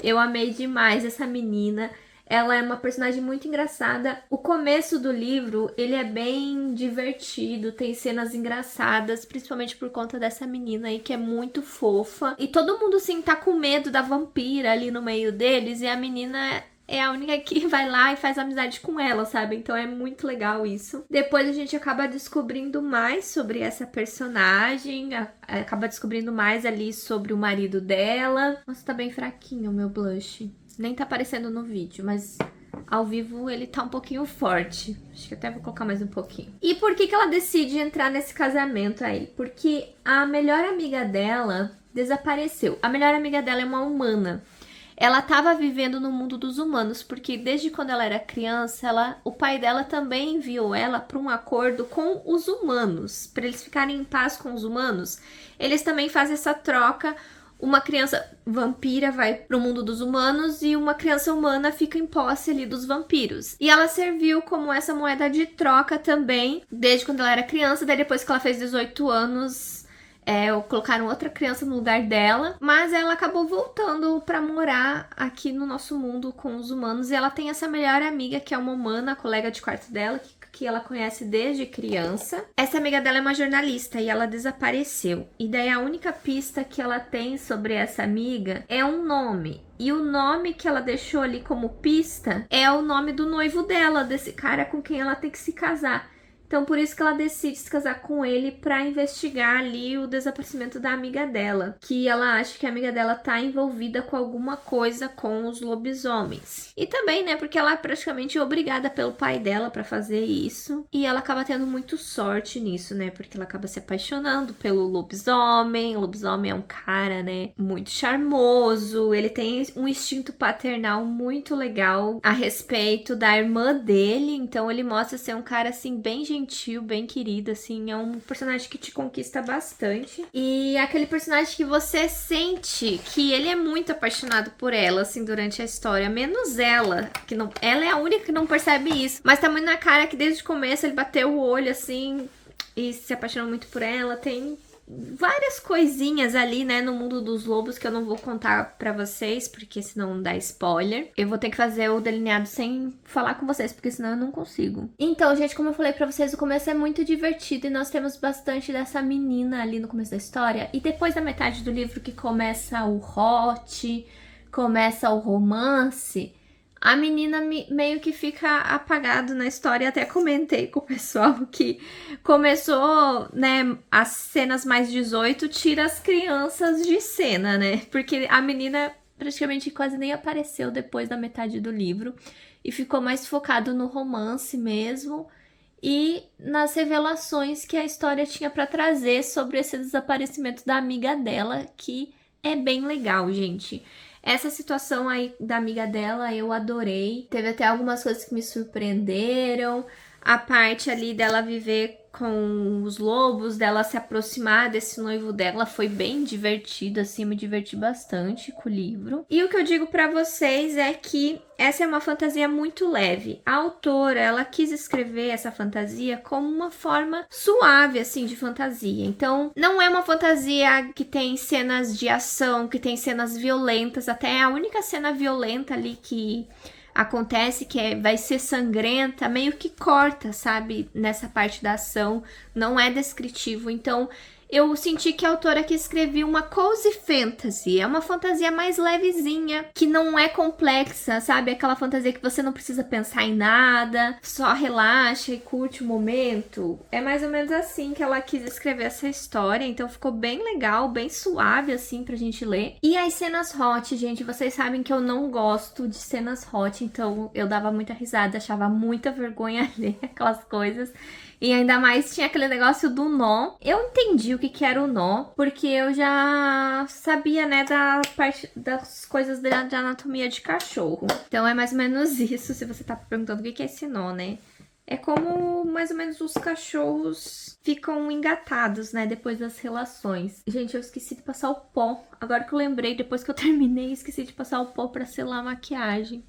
Eu amei demais essa menina. Ela é uma personagem muito engraçada. O começo do livro, ele é bem divertido, tem cenas engraçadas, principalmente por conta dessa menina aí que é muito fofa. E todo mundo, assim, tá com medo da vampira ali no meio deles, e a menina é a única que vai lá e faz amizade com ela, sabe? Então é muito legal isso. Depois a gente acaba descobrindo mais sobre essa personagem, acaba descobrindo mais ali sobre o marido dela. Nossa, tá bem fraquinho o meu blush. Nem tá aparecendo no vídeo, mas ao vivo ele tá um pouquinho forte. Acho que até vou colocar mais um pouquinho. E por que ela decide entrar nesse casamento aí? Porque a melhor amiga dela desapareceu. A melhor amiga dela é uma humana. Ela estava vivendo no mundo dos humanos, porque desde quando ela era criança, o pai dela também enviou ela para um acordo com os humanos, para eles ficarem em paz com os humanos. Eles também fazem essa troca. Uma criança vampira vai pro mundo dos humanos e uma criança humana fica em posse ali dos vampiros. E ela serviu como essa moeda de troca também, desde quando ela era criança. Daí depois que ela fez 18 anos, colocaram outra criança no lugar dela. Mas ela acabou voltando pra morar aqui no nosso mundo com os humanos. E ela tem essa melhor amiga, que é uma humana, a colega de quarto dela, que ela conhece desde criança. Essa amiga dela é uma jornalista e ela desapareceu. E daí a única pista que ela tem sobre essa amiga é um nome. E o nome que ela deixou ali como pista é o nome do noivo dela, desse cara com quem ela tem que se casar. Então, por isso que ela decide se casar com ele pra investigar ali o desaparecimento da amiga dela. Que ela acha que a amiga dela tá envolvida com alguma coisa com os lobisomens. E também, né, porque ela é praticamente obrigada pelo pai dela pra fazer isso. E ela acaba tendo muito sorte nisso, né, porque ela acaba se apaixonando pelo lobisomem. O lobisomem é um cara, né, muito charmoso. Ele tem um instinto paternal muito legal a respeito da irmã dele. Então, ele mostra ser um cara, assim, bem gentil, bem querido, assim, é um personagem que te conquista bastante. E é aquele personagem que você sente que ele é muito apaixonado por ela, assim, durante a história, menos ela, que não, ela é a única que não percebe isso, mas tá muito na cara que desde o começo ele bateu o olho, assim, e se apaixonou muito por ela. Tem várias coisinhas ali, né, no mundo dos lobos que eu não vou contar pra vocês, porque senão dá spoiler. Eu vou ter que fazer o delineado sem falar com vocês, porque senão eu não consigo. Então, gente, como eu falei pra vocês, o começo é muito divertido e nós temos bastante dessa menina ali no começo da história. E depois da metade do livro que começa o hot, começa o romance, a menina meio que fica apagado na história. Até comentei com o pessoal que começou, né, as cenas mais 18, tira as crianças de cena, né? Porque a menina praticamente quase nem apareceu depois da metade do livro e ficou mais focado no romance mesmo e nas revelações que a história tinha para trazer sobre esse desaparecimento da amiga dela, que é bem legal, gente. Essa situação aí da amiga dela eu adorei. Teve até algumas coisas que me surpreenderam. A parte ali dela viver com os lobos, dela se aproximar desse noivo dela, foi bem divertido, assim, me diverti bastante com o livro. E o que eu digo pra vocês é que essa é uma fantasia muito leve. A autora, ela quis escrever essa fantasia como uma forma suave, assim, de fantasia. Então, não é uma fantasia que tem cenas de ação, que tem cenas violentas. Até a única cena violenta ali que acontece, que vai ser sangrenta, meio que corta, sabe? Nessa parte da ação, não é descritivo. Então, eu senti que a autora aqui escrevia uma cozy fantasy. É uma fantasia mais levezinha, que não é complexa, sabe? Aquela fantasia que você não precisa pensar em nada, só relaxa e curte o momento. É mais ou menos assim que ela quis escrever essa história. Então ficou bem legal, bem suave assim pra gente ler. E as cenas hot, gente, vocês sabem que eu não gosto de cenas hot, então eu dava muita risada, achava muita vergonha ler aquelas coisas. E ainda mais tinha aquele negócio do nó. Eu entendi o que era o nó, porque eu já sabia, né, da parte das coisas de anatomia de cachorro. Então é mais ou menos isso, se você tá perguntando o que é esse nó, né? É como mais ou menos os cachorros ficam engatados, né, depois das relações. Gente, eu esqueci de passar o pó. Agora que eu lembrei, depois que eu terminei, esqueci de passar o pó pra selar a maquiagem.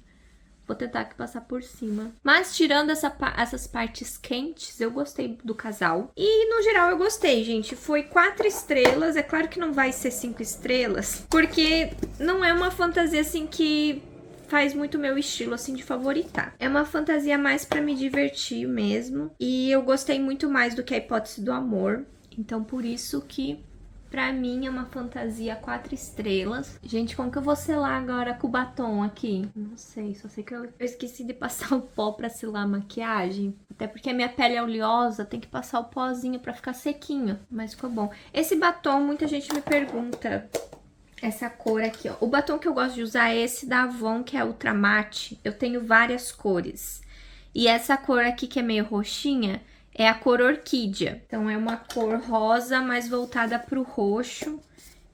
Vou tentar aqui passar por cima. Mas tirando essas partes quentes, eu gostei do casal. E no geral eu gostei, gente. Foi 4 estrelas. É claro que não vai ser 5 estrelas, porque não é uma fantasia assim que faz muito meu estilo assim de favoritar. É uma fantasia mais pra me divertir mesmo. E eu gostei muito mais do que a Hipótese do Amor. Então por isso que pra mim é uma fantasia 4 estrelas. Gente, como que eu vou selar agora com o batom aqui? Não sei, só sei que eu esqueci de passar o pó pra selar a maquiagem. Até porque a minha pele é oleosa, tem que passar o pozinho pra ficar sequinho. Mas ficou bom. Esse batom, muita gente me pergunta essa cor aqui, ó. O batom que eu gosto de usar é esse da Avon, que é Ultra Matte. Eu tenho várias cores. E essa cor aqui, que é meio roxinha, é a cor Orquídea. Então, é uma cor rosa, mais voltada pro roxo.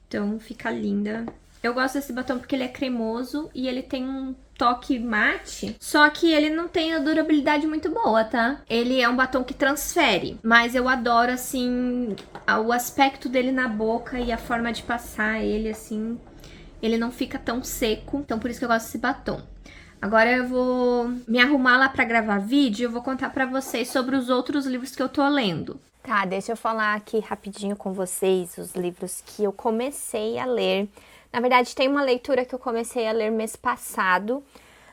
Então, fica linda. Eu gosto desse batom porque ele é cremoso e ele tem um toque mate. Só que ele não tem a durabilidade muito boa, tá? Ele é um batom que transfere. Mas eu adoro, assim, o aspecto dele na boca e a forma de passar ele, assim. Ele não fica tão seco. Então, por isso que eu gosto desse batom. Agora eu vou me arrumar lá pra gravar vídeo e eu vou contar pra vocês sobre os outros livros que eu tô lendo. Tá, deixa eu falar aqui rapidinho com vocês os livros que eu comecei a ler. Na verdade, tem uma leitura que eu comecei a ler mês passado,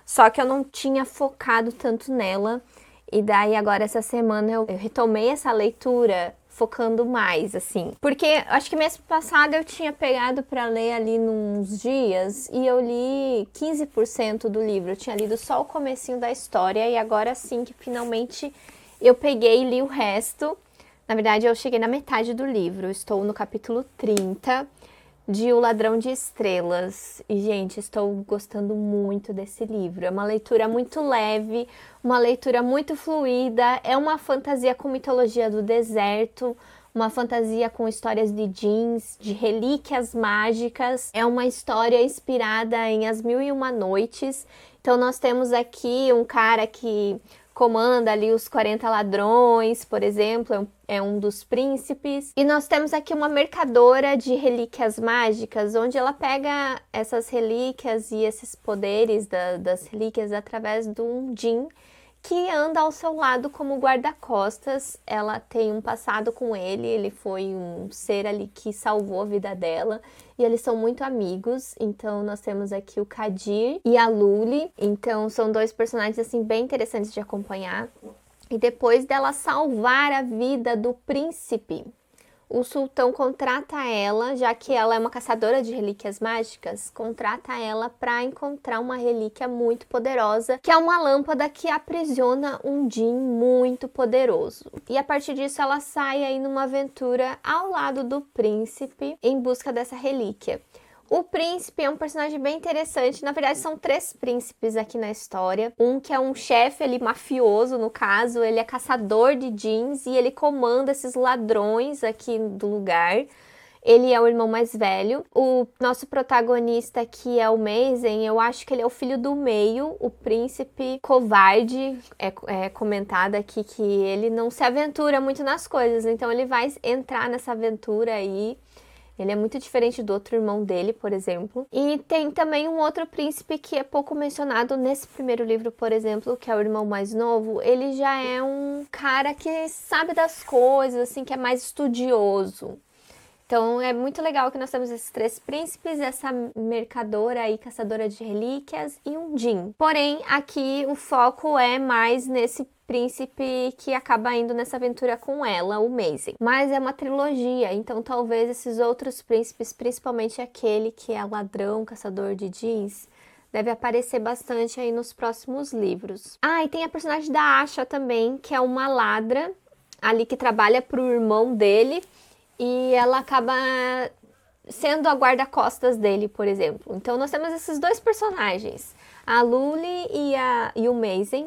só que eu não tinha focado tanto nela. E daí agora essa semana eu retomei essa leitura focando mais, assim. Porque acho que mês passado eu tinha pegado pra ler ali nos dias e eu li 15% do livro. Eu tinha lido só o comecinho da história e agora sim que finalmente eu peguei e li o resto. Na verdade, eu cheguei na metade do livro. Eu estou no capítulo 30 de O Ladrão de Estrelas. E, gente, estou gostando muito desse livro. É uma leitura muito leve, uma leitura muito fluida. É uma fantasia com mitologia do deserto, uma fantasia com histórias de jeans, de relíquias mágicas. É uma história inspirada em As Mil e Uma Noites. Então, nós temos aqui um cara que comanda ali os 40 ladrões, por exemplo, é um dos príncipes. E nós temos aqui uma mercadora de relíquias mágicas, onde ela pega essas relíquias e esses poderes das relíquias através de um djinn, que anda ao seu lado como guarda-costas. Ela tem um passado com ele, ele foi um ser ali que salvou a vida dela e eles são muito amigos. Então nós temos aqui o Kadir e a Luli, então são dois personagens assim bem interessantes de acompanhar. E depois dela salvar a vida do príncipe, o sultão contrata ela, já que ela é uma caçadora de relíquias mágicas, contrata ela para encontrar uma relíquia muito poderosa, que é uma lâmpada que aprisiona um djinn muito poderoso. E a partir disso ela sai aí numa aventura ao lado do príncipe em busca dessa relíquia. O príncipe é um personagem bem interessante. Na verdade, são 3 príncipes aqui na história. Um que é um chefe ali, mafioso, no caso. Ele é caçador de djinns e ele comanda esses ladrões aqui do lugar. Ele é o irmão mais velho. O nosso protagonista aqui é o Mazen. Eu acho que ele é o filho do meio, o príncipe covarde. É comentado aqui que ele não se aventura muito nas coisas. Então ele vai entrar nessa aventura aí. Ele é muito diferente do outro irmão dele, por exemplo. E tem também um outro príncipe que é pouco mencionado nesse primeiro livro, por exemplo, que é o irmão mais novo. Ele já é um cara que sabe das coisas, assim, que é mais estudioso. Então é muito legal que nós temos esses 3 príncipes, essa mercadora e caçadora de relíquias e um djinn. Porém, aqui o foco é mais nesse príncipe que acaba indo nessa aventura com ela, o Mazen. Mas é uma trilogia, então talvez esses outros príncipes, principalmente aquele que é ladrão, caçador de djinns, deve aparecer bastante aí nos próximos livros. Ah, e tem a personagem da Asha também, que é uma ladra ali que trabalha pro irmão dele e ela acaba sendo a guarda-costas dele, por exemplo. Então nós temos esses 2 personagens, a Luli e o Mazen.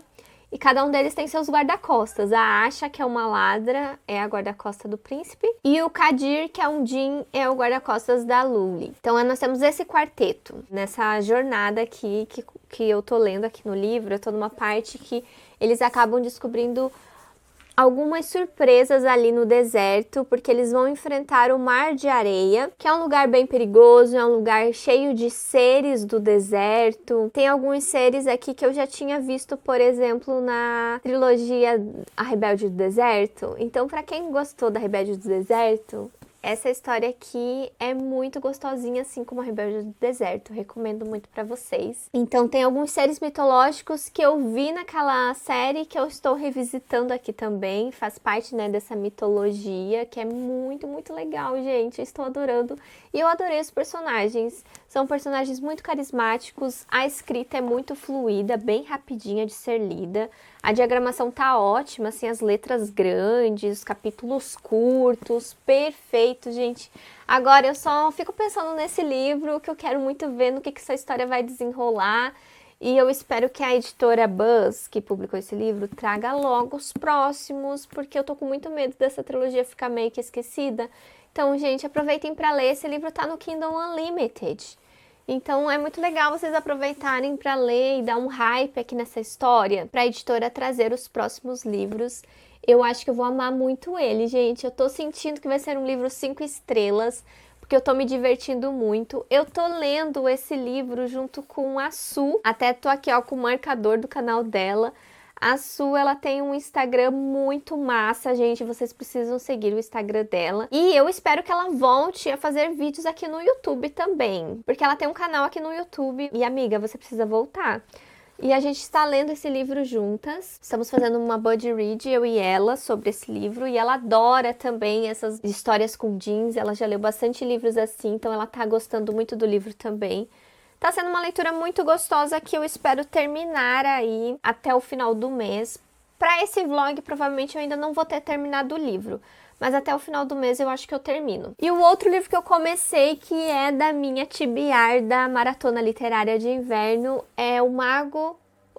E cada um deles tem seus guarda-costas. A Asha, que é uma ladra, é a guarda-costa do príncipe. E o Kadir, que é um djinn, é o guarda-costas da Luli. Então nós temos esse quarteto nessa jornada aqui que eu tô lendo aqui no livro. Eu tô numa parte que eles acabam descobrindo algumas surpresas ali no deserto, porque eles vão enfrentar o Mar de Areia, que é um lugar bem perigoso, é um lugar cheio de seres do deserto. Tem alguns seres aqui que eu já tinha visto, por exemplo, na trilogia A Rebelde do Deserto. Então, para quem gostou da Rebelde do Deserto, essa história aqui é muito gostosinha, assim como a Rebelde do Deserto. Recomendo muito pra vocês. Então tem alguns seres mitológicos que eu vi naquela série que eu estou revisitando aqui também. Faz parte, né, dessa mitologia, que é muito, muito legal, gente. Eu estou adorando. E eu adorei os personagens. São personagens muito carismáticos. A escrita é muito fluida, bem rapidinha de ser lida. A diagramação tá ótima, assim, as letras grandes, os capítulos curtos, perfeito, gente. Agora eu só fico pensando nesse livro, que eu quero muito ver no que essa história vai desenrolar. E eu espero que a editora Buzz, que publicou esse livro, traga logo os próximos, porque eu tô com muito medo dessa trilogia ficar meio que esquecida. Então, gente, aproveitem para ler. Esse livro tá no Kindle Unlimited. Então é muito legal vocês aproveitarem para ler e dar um hype aqui nessa história, para a editora trazer os próximos livros. Eu acho que eu vou amar muito ele, gente. Eu tô sentindo que vai ser um livro 5 estrelas, porque eu tô me divertindo muito. Eu tô lendo esse livro junto com a Su, até tô aqui ó, com o marcador do canal dela. A Su, ela tem um Instagram muito massa, gente, vocês precisam seguir o Instagram dela. E eu espero que ela volte a fazer vídeos aqui no YouTube também, porque ela tem um canal aqui no YouTube. E amiga, você precisa voltar. E a gente está lendo esse livro juntas. Estamos fazendo uma buddy read, eu e ela, sobre esse livro. E ela adora também essas histórias com jeans. Ela já leu bastante livros assim, então ela tá gostando muito do livro também. Tá sendo uma leitura muito gostosa que eu espero terminar aí até o final do mês. Para esse vlog, provavelmente eu ainda não vou ter terminado o livro, mas até o final do mês eu acho que eu termino. E o outro livro que eu comecei, que é da minha TBR, da Maratona Literária de Inverno, é o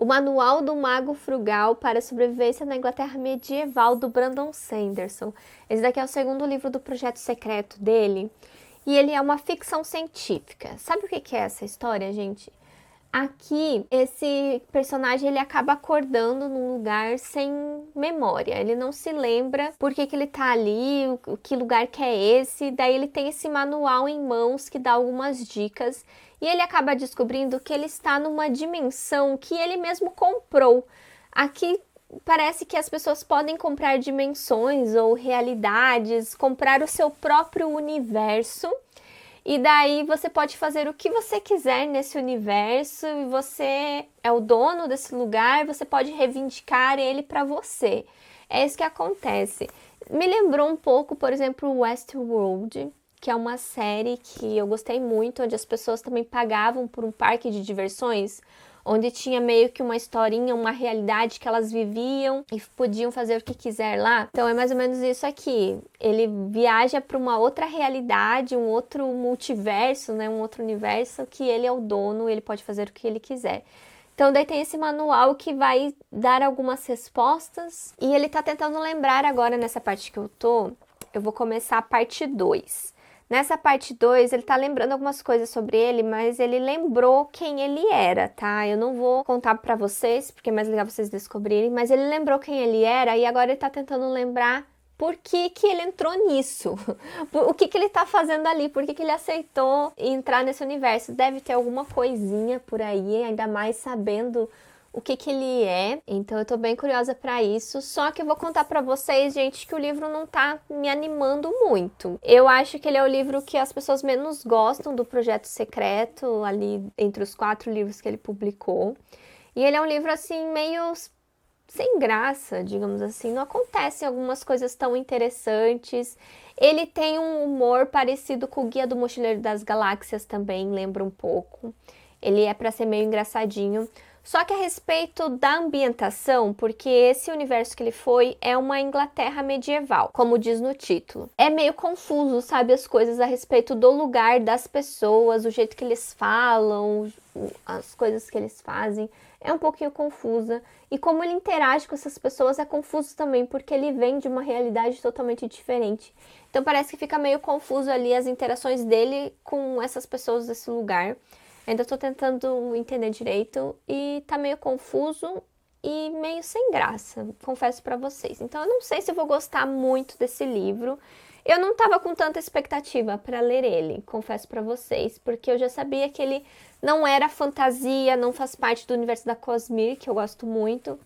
Manual do Mago Frugal para a Sobrevivência na Inglaterra Medieval, do Brandon Sanderson. Esse daqui é o segundo livro do projeto secreto dele. E ele é uma ficção científica. Sabe o que é essa história, gente? Aqui, esse personagem ele acaba acordando num lugar sem memória. Ele não se lembra por que ele tá ali, que lugar que é esse. Daí ele tem esse manual em mãos que dá algumas dicas. E ele acaba descobrindo que ele está numa dimensão que ele mesmo comprou. Aqui parece que as pessoas podem comprar dimensões ou realidades, comprar o seu próprio universo. E daí você pode fazer o que você quiser nesse universo e você é o dono desse lugar, você pode reivindicar ele para você. É isso que acontece. Me lembrou um pouco, por exemplo, Westworld, que é uma série que eu gostei muito, onde as pessoas também pagavam por um parque de diversões, onde tinha meio que uma historinha, uma realidade que elas viviam e podiam fazer o que quiser lá. Então é mais ou menos isso aqui. Ele viaja para uma outra realidade, um outro multiverso, né, um outro universo que ele é o dono, ele pode fazer o que ele quiser. Então daí tem esse manual que vai dar algumas respostas e ele tá tentando lembrar agora nessa parte que eu vou começar a parte 2. Nessa parte 2, ele tá lembrando algumas coisas sobre ele, mas ele lembrou quem ele era, tá? Eu não vou contar pra vocês, porque é mais legal vocês descobrirem, mas ele lembrou quem ele era e agora ele tá tentando lembrar por que que ele entrou nisso. O que que ele tá fazendo ali, por que que ele aceitou entrar nesse universo. Deve ter alguma coisinha por aí, ainda mais sabendo o que que ele é. Então eu tô bem curiosa pra isso. Só que eu vou contar pra vocês, gente, que o livro não tá me animando muito. Eu acho que ele é o livro que as pessoas menos gostam do Projeto Secreto, ali entre os 4 livros que ele publicou. E ele é um livro assim meio sem graça, digamos assim. Não acontecem algumas coisas tão interessantes. Ele tem um humor parecido com o Guia do Mochileiro das Galáxias também, lembra um pouco. Ele é para ser meio engraçadinho. Só que a respeito da ambientação, porque esse universo que ele foi é uma Inglaterra medieval, como diz no título. É meio confuso, sabe, as coisas a respeito do lugar das pessoas, o jeito que eles falam, as coisas que eles fazem. É um pouquinho confusa. E como ele interage com essas pessoas é confuso também, porque ele vem de uma realidade totalmente diferente. Então parece que fica meio confuso ali as interações dele com essas pessoas desse lugar. Ainda tô tentando entender direito e tá meio confuso e meio sem graça, confesso pra vocês. Então eu não sei se eu vou gostar muito desse livro. Eu não tava com tanta expectativa pra ler ele, confesso pra vocês, porque eu já sabia que ele não era fantasia, não faz parte do universo da Cosmere, que eu gosto muito.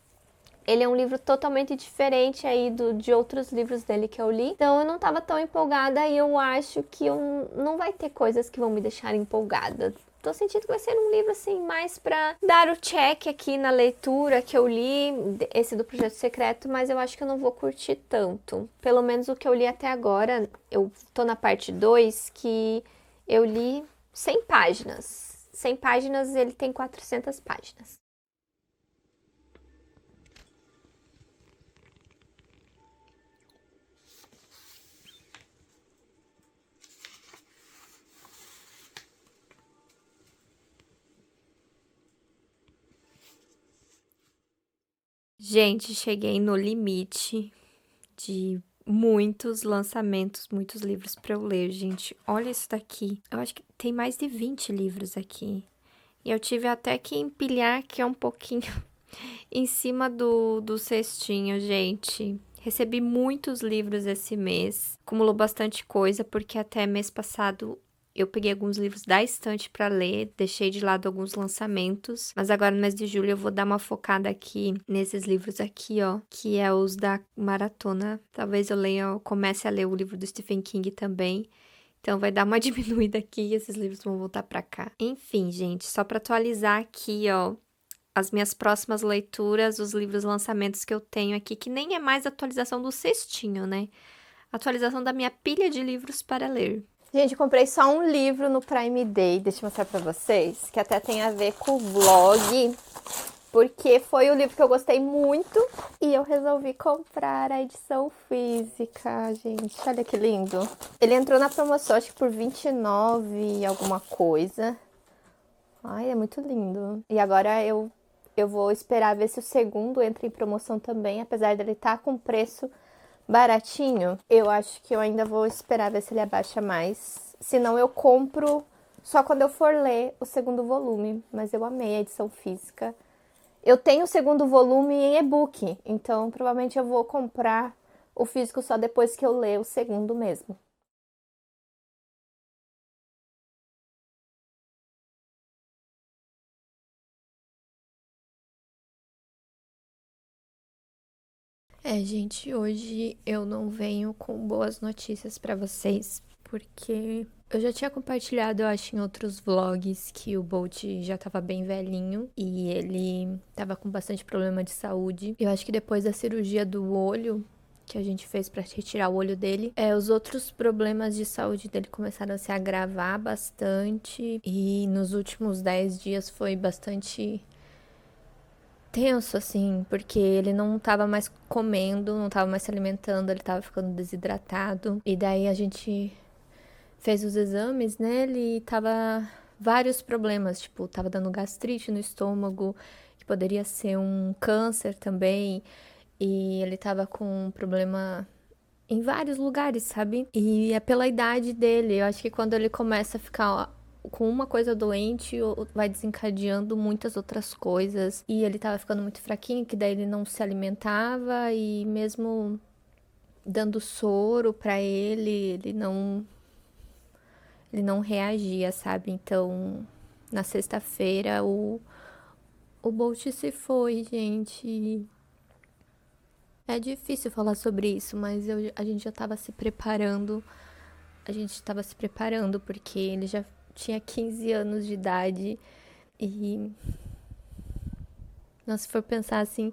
Ele é um livro totalmente diferente aí de outros livros dele que eu li. Então eu não tava tão empolgada e eu acho que não vai ter coisas que vão me deixar empolgada. Tô sentindo que vai ser um livro assim mais pra dar o check aqui na leitura que eu li, esse do Projeto Secreto, mas eu acho que eu não vou curtir tanto. Pelo menos o que eu li até agora, eu tô na parte 2 que eu li 100 páginas. 100 páginas, ele tem 400 páginas. Gente, cheguei no limite de muitos lançamentos, muitos livros para eu ler, gente. Olha isso daqui. Eu acho que tem mais de 20 livros aqui. E eu tive até que empilhar aqui um pouquinho em cima do cestinho, gente. Recebi muitos livros esse mês. Acumulou bastante coisa, porque até mês passado eu peguei alguns livros da estante para ler, deixei de lado alguns lançamentos, mas agora no mês de julho eu vou dar uma focada aqui nesses livros aqui, ó, que é os da maratona. Talvez eu comece a ler o livro do Stephen King também. Então vai dar uma diminuída aqui e esses livros vão voltar para cá. Enfim, gente, só para atualizar aqui, ó, as minhas próximas leituras, os livros lançamentos que eu tenho aqui, que nem é mais atualização do cestinho, né? Atualização da minha pilha de livros para ler. Gente, comprei só um livro no Prime Day, deixa eu mostrar pra vocês, que até tem a ver com o vlog, porque foi o livro que eu gostei muito e eu resolvi comprar a edição física, gente. Olha que lindo. Ele entrou na promoção, acho que por 29 e alguma coisa. Ai, é muito lindo. E agora eu vou esperar ver se o segundo entra em promoção também, apesar dele estar com preço baratinho. Eu acho que eu ainda vou esperar ver se ele abaixa mais. Senão eu compro só quando eu for ler o segundo volume. Mas eu amei a edição física. Eu tenho o segundo volume em e-book, então provavelmente eu vou comprar o físico só depois que eu ler o segundo mesmo. Gente, hoje eu não venho com boas notícias pra vocês, porque eu já tinha compartilhado, eu acho, em outros vlogs que o Bolt já tava bem velhinho e ele tava com bastante problema de saúde. Eu acho que depois da cirurgia do olho que a gente fez pra retirar o olho dele, os outros problemas de saúde dele começaram a se agravar bastante e nos últimos 10 dias foi bastante tenso, assim, porque ele não tava mais comendo, não tava mais se alimentando, ele tava ficando desidratado. E daí a gente fez os exames nele e tava vários problemas, tipo, tava dando gastrite no estômago, que poderia ser um câncer também. E ele tava com um problema em vários lugares, sabe? E é pela idade dele. Eu acho que quando ele começa a ficar com uma coisa doente, vai desencadeando muitas outras coisas. E ele tava ficando muito fraquinho, que daí ele não se alimentava e mesmo dando soro pra ele não reagia, sabe? Então, na sexta-feira o Bolt se foi, gente. É difícil falar sobre isso, mas a gente já tava se preparando. A gente tava se preparando porque ele já tinha 15 anos de idade e... Nossa, se for pensar assim,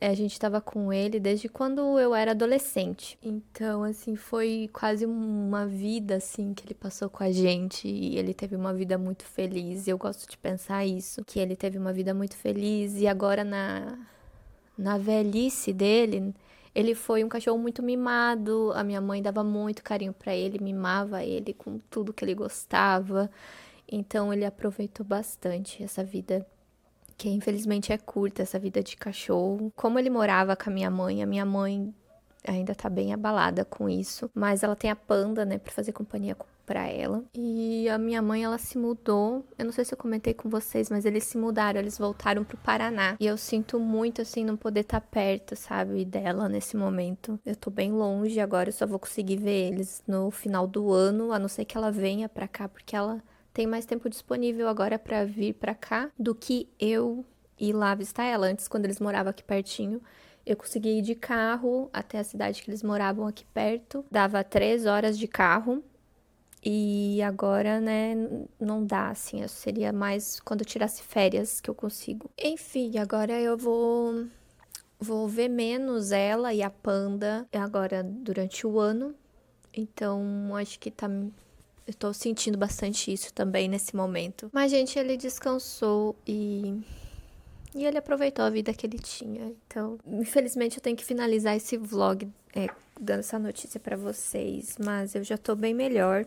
a gente tava com ele desde quando eu era adolescente. Então, assim, foi quase uma vida, assim, que ele passou com a gente. E ele teve uma vida muito feliz. E eu gosto de pensar isso, que ele teve uma vida muito feliz. E agora, na velhice dele, ele foi um cachorro muito mimado. A minha mãe dava muito carinho pra ele, mimava ele com tudo que ele gostava. Então, ele aproveitou bastante essa vida que infelizmente é curta, essa vida de cachorro. Como ele morava com a minha mãe ainda tá bem abalada com isso, mas ela tem a Panda, né, pra fazer companhia pra ela. E a minha mãe, ela se mudou, eu não sei se eu comentei com vocês, mas eles se mudaram, eles voltaram pro Paraná. E eu sinto muito, assim, não poder estar perto, sabe, dela nesse momento. Eu tô bem longe agora, eu só vou conseguir ver eles no final do ano, a não ser que ela venha pra cá, porque ela tem mais tempo disponível agora pra vir pra cá do que eu ir lá visitar ela. Antes, quando eles moravam aqui pertinho, eu conseguia ir de carro até a cidade que eles moravam aqui perto. Dava 3 horas de carro. E agora, né, não dá, assim. Seria mais quando eu tirasse férias que eu consigo. Enfim, agora eu vou ver menos ela e a Panda agora durante o ano. Então, acho que eu tô sentindo bastante isso também nesse momento. Mas, gente, ele descansou e ele aproveitou a vida que ele tinha. Então, infelizmente, eu tenho que finalizar esse vlog dando essa notícia pra vocês. Mas eu já tô bem melhor.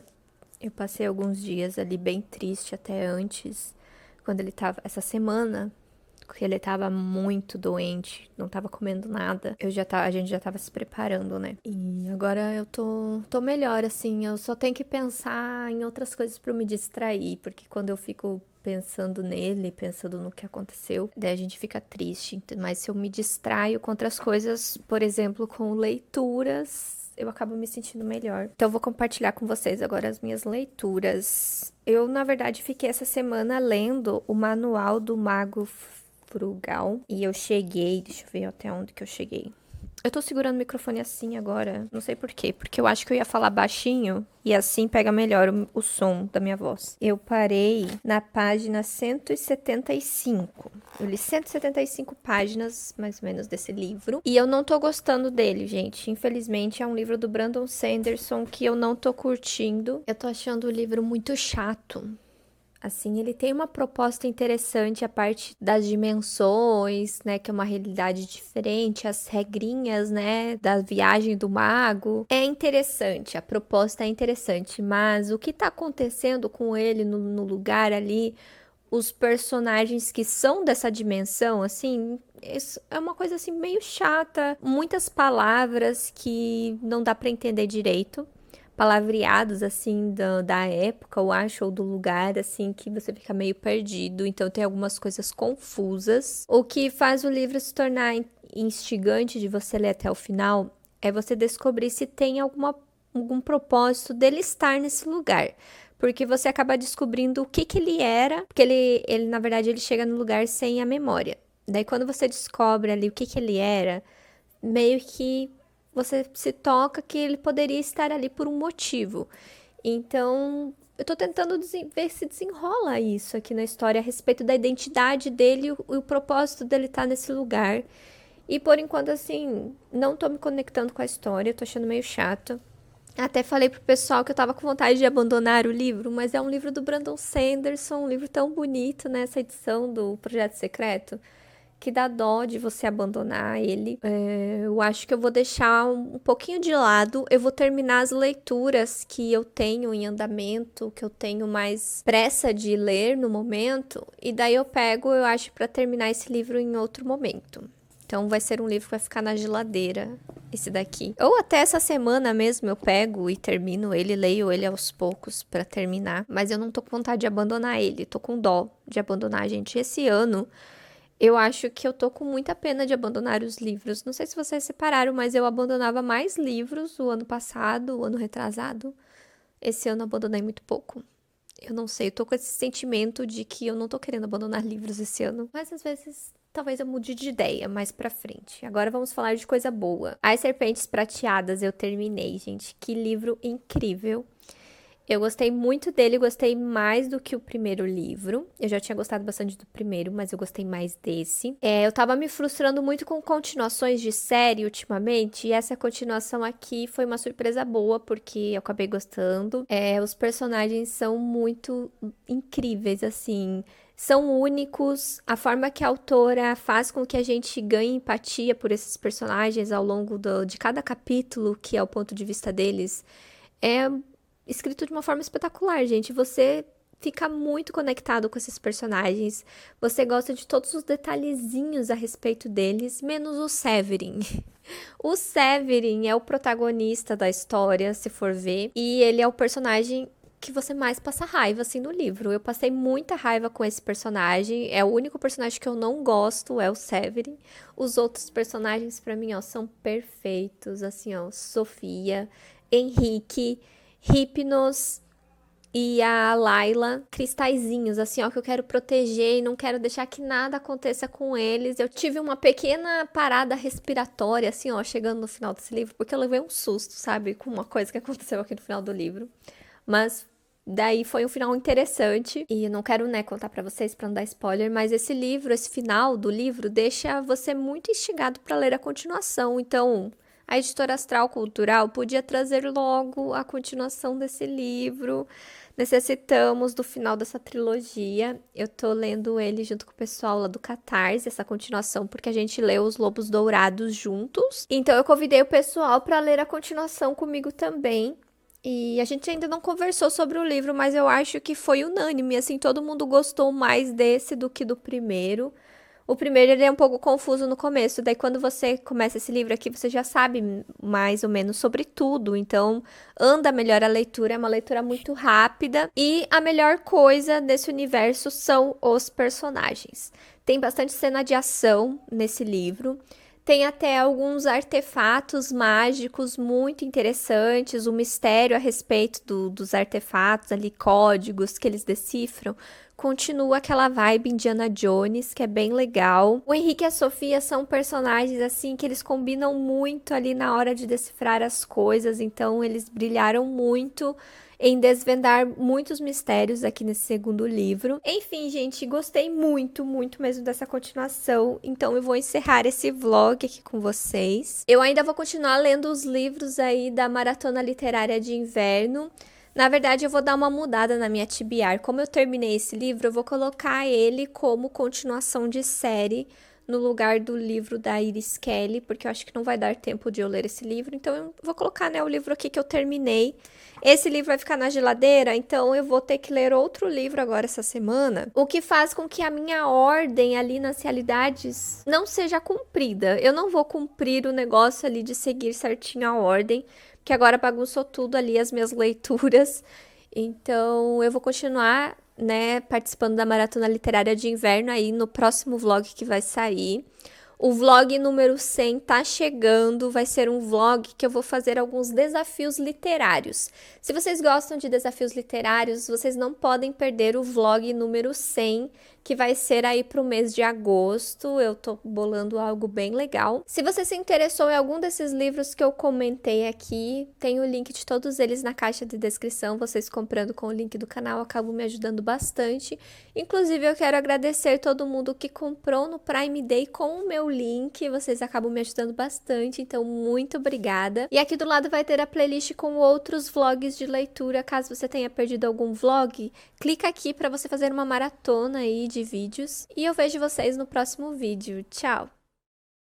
Eu passei alguns dias ali bem triste até antes. Quando ele tava... Essa semana... Porque ele tava muito doente, não tava comendo nada. A gente já tava se preparando, né? E agora eu tô melhor, assim. Eu só tenho que pensar em outras coisas pra me distrair. Porque quando eu fico pensando nele, pensando no que aconteceu, daí a gente fica triste. Mas se eu me distraio com outras coisas, por exemplo, com leituras, eu acabo me sentindo melhor. Então eu vou compartilhar com vocês agora as minhas leituras. Eu, na verdade, fiquei essa semana lendo o Manual do Mago Frugal. E eu cheguei, deixa eu ver até onde que eu cheguei. Eu tô segurando o microfone assim agora, não sei por quê, porque eu acho que eu ia falar baixinho e assim pega melhor o som da minha voz. Eu parei na página 175. Eu li 175 páginas, mais ou menos, desse livro. E eu não tô gostando dele, gente. Infelizmente, é um livro do Brandon Sanderson que eu não tô curtindo. Eu tô achando o livro muito chato. Assim, ele tem uma proposta interessante, a parte das dimensões, né, que é uma realidade diferente, as regrinhas, né, da viagem do mago. É interessante, a proposta é interessante, mas o que tá acontecendo com ele no lugar ali, os personagens que são dessa dimensão, assim, isso é uma coisa assim meio chata, muitas palavras que não dá pra entender direito. Palavreados, assim, da época, eu acho, ou do lugar, assim, que você fica meio perdido. Então, tem algumas coisas confusas. O que faz o livro se tornar instigante de você ler até o final é você descobrir se tem algum propósito dele estar nesse lugar. Porque você acaba descobrindo o que ele era, porque ele, na verdade, ele chega no lugar sem a memória. Daí, quando você descobre ali o que ele era, meio que você se toca que ele poderia estar ali por um motivo. Então, eu tô tentando ver se desenrola isso aqui na história a respeito da identidade dele e o propósito dele estar nesse lugar. E por enquanto, assim, não tô me conectando com a história, tô achando meio chato. Até falei pro pessoal que eu tava com vontade de abandonar o livro, mas é um livro do Brandon Sanderson, um livro tão bonito nessa edição do Projeto Secreto, que dá dó de você abandonar ele. Eu acho que eu vou deixar um pouquinho de lado. Eu vou terminar as leituras que eu tenho em andamento, que eu tenho mais pressa de ler no momento, e daí eu pego, eu acho, para terminar esse livro em outro momento. Então vai ser um livro que vai ficar na geladeira, esse daqui. Ou até essa semana mesmo eu pego e termino ele, leio ele aos poucos pra terminar. Mas eu não tô com vontade de abandonar ele, tô com dó de abandonar, gente. Esse ano eu acho que eu tô com muita pena de abandonar os livros. Não sei se vocês separaram, mas eu abandonava mais livros o ano passado, o ano retrasado. Esse ano eu abandonei muito pouco. Eu não sei, eu tô com esse sentimento de que eu não tô querendo abandonar livros esse ano. Mas às vezes, talvez eu mude de ideia mais pra frente. Agora vamos falar de coisa boa. As Serpentes Prateadas eu terminei, gente. Que livro incrível. Eu gostei muito dele, gostei mais do que o primeiro livro. Eu já tinha gostado bastante do primeiro, mas eu gostei mais desse. Eu tava me frustrando muito com continuações de série ultimamente, e essa continuação aqui foi uma surpresa boa, porque eu acabei gostando. Os personagens são muito incríveis, assim. São únicos, a forma que a autora faz com que a gente ganhe empatia por esses personagens ao longo de cada capítulo, que é o ponto de vista deles, é escrito de uma forma espetacular, gente. Você fica muito conectado com esses personagens. Você gosta de todos os detalhezinhos a respeito deles, menos o Severin. O Severin é o protagonista da história, se for ver, e ele é o personagem que você mais passa raiva, assim, no livro. Eu passei muita raiva com esse personagem. É o único personagem que eu não gosto, é o Severin. Os outros personagens, pra mim, ó, são perfeitos, assim, ó. Sofia, Henrique, Hypnos e a Layla, cristalzinhos, assim, ó, que eu quero proteger e não quero deixar que nada aconteça com eles. Eu tive uma pequena parada respiratória, assim, ó, chegando no final desse livro, porque eu levei um susto, sabe, com uma coisa que aconteceu aqui no final do livro. Mas daí foi um final interessante, e eu não quero, né, contar pra vocês pra não dar spoiler, mas esse livro, esse final do livro, deixa você muito instigado pra ler a continuação. Então, a Editora Astral Cultural podia trazer logo a continuação desse livro. Necessitamos do final dessa trilogia. Eu tô lendo ele junto com o pessoal lá do Catarse, essa continuação, porque a gente leu Os Lobos Dourados juntos. Então eu convidei o pessoal pra ler a continuação comigo também. E a gente ainda não conversou sobre o livro, mas eu acho que foi unânime, assim, todo mundo gostou mais desse do que do primeiro. O primeiro, ele é um pouco confuso no começo, daí quando você começa esse livro aqui, você já sabe mais ou menos sobre tudo, então anda melhor a leitura, é uma leitura muito rápida, e a melhor coisa desse universo são os personagens. Tem bastante cena de ação nesse livro, tem até alguns artefatos mágicos muito interessantes, o mistério a respeito dos artefatos ali, códigos que eles decifram. Continua aquela vibe Indiana Jones, que é bem legal. O Henrique e a Sofia são personagens, assim, que eles combinam muito ali na hora de decifrar as coisas. Então, eles brilharam muito em desvendar muitos mistérios aqui nesse segundo livro. Enfim, gente, gostei muito, muito mesmo dessa continuação. Então, eu vou encerrar esse vlog aqui com vocês. Eu ainda vou continuar lendo os livros aí da Maratona Literária de Inverno. Na verdade, eu vou dar uma mudada na minha TBR. Como eu terminei esse livro, eu vou colocar ele como continuação de série no lugar do livro da Iris Kelly, porque eu acho que não vai dar tempo de eu ler esse livro. Então, eu vou colocar, né, o livro aqui que eu terminei. Esse livro vai ficar na geladeira, então eu vou ter que ler outro livro agora essa semana. O que faz com que a minha ordem ali nas realidades não seja cumprida. Eu não vou cumprir o negócio ali de seguir certinho a ordem, que agora bagunçou tudo ali as minhas leituras. Então, eu vou continuar, né, participando da Maratona Literária de Inverno aí no próximo vlog que vai sair. O vlog número 100 tá chegando, vai ser um vlog que eu vou fazer alguns desafios literários. Se vocês gostam de desafios literários, vocês não podem perder o vlog número 100, que vai ser aí pro mês de agosto. Eu tô bolando algo bem legal. Se você se interessou em algum desses livros que eu comentei aqui, tem o link de todos eles na caixa de descrição. Vocês comprando com o link do canal acabam me ajudando bastante. Inclusive, eu quero agradecer todo mundo que comprou no Prime Day com o meu link. Vocês acabam me ajudando bastante, então muito obrigada. E aqui do lado vai ter a playlist com outros vlogs de leitura. Caso você tenha perdido algum vlog, clica aqui para você fazer uma maratona aí de vídeos. E eu vejo vocês no próximo vídeo. Tchau!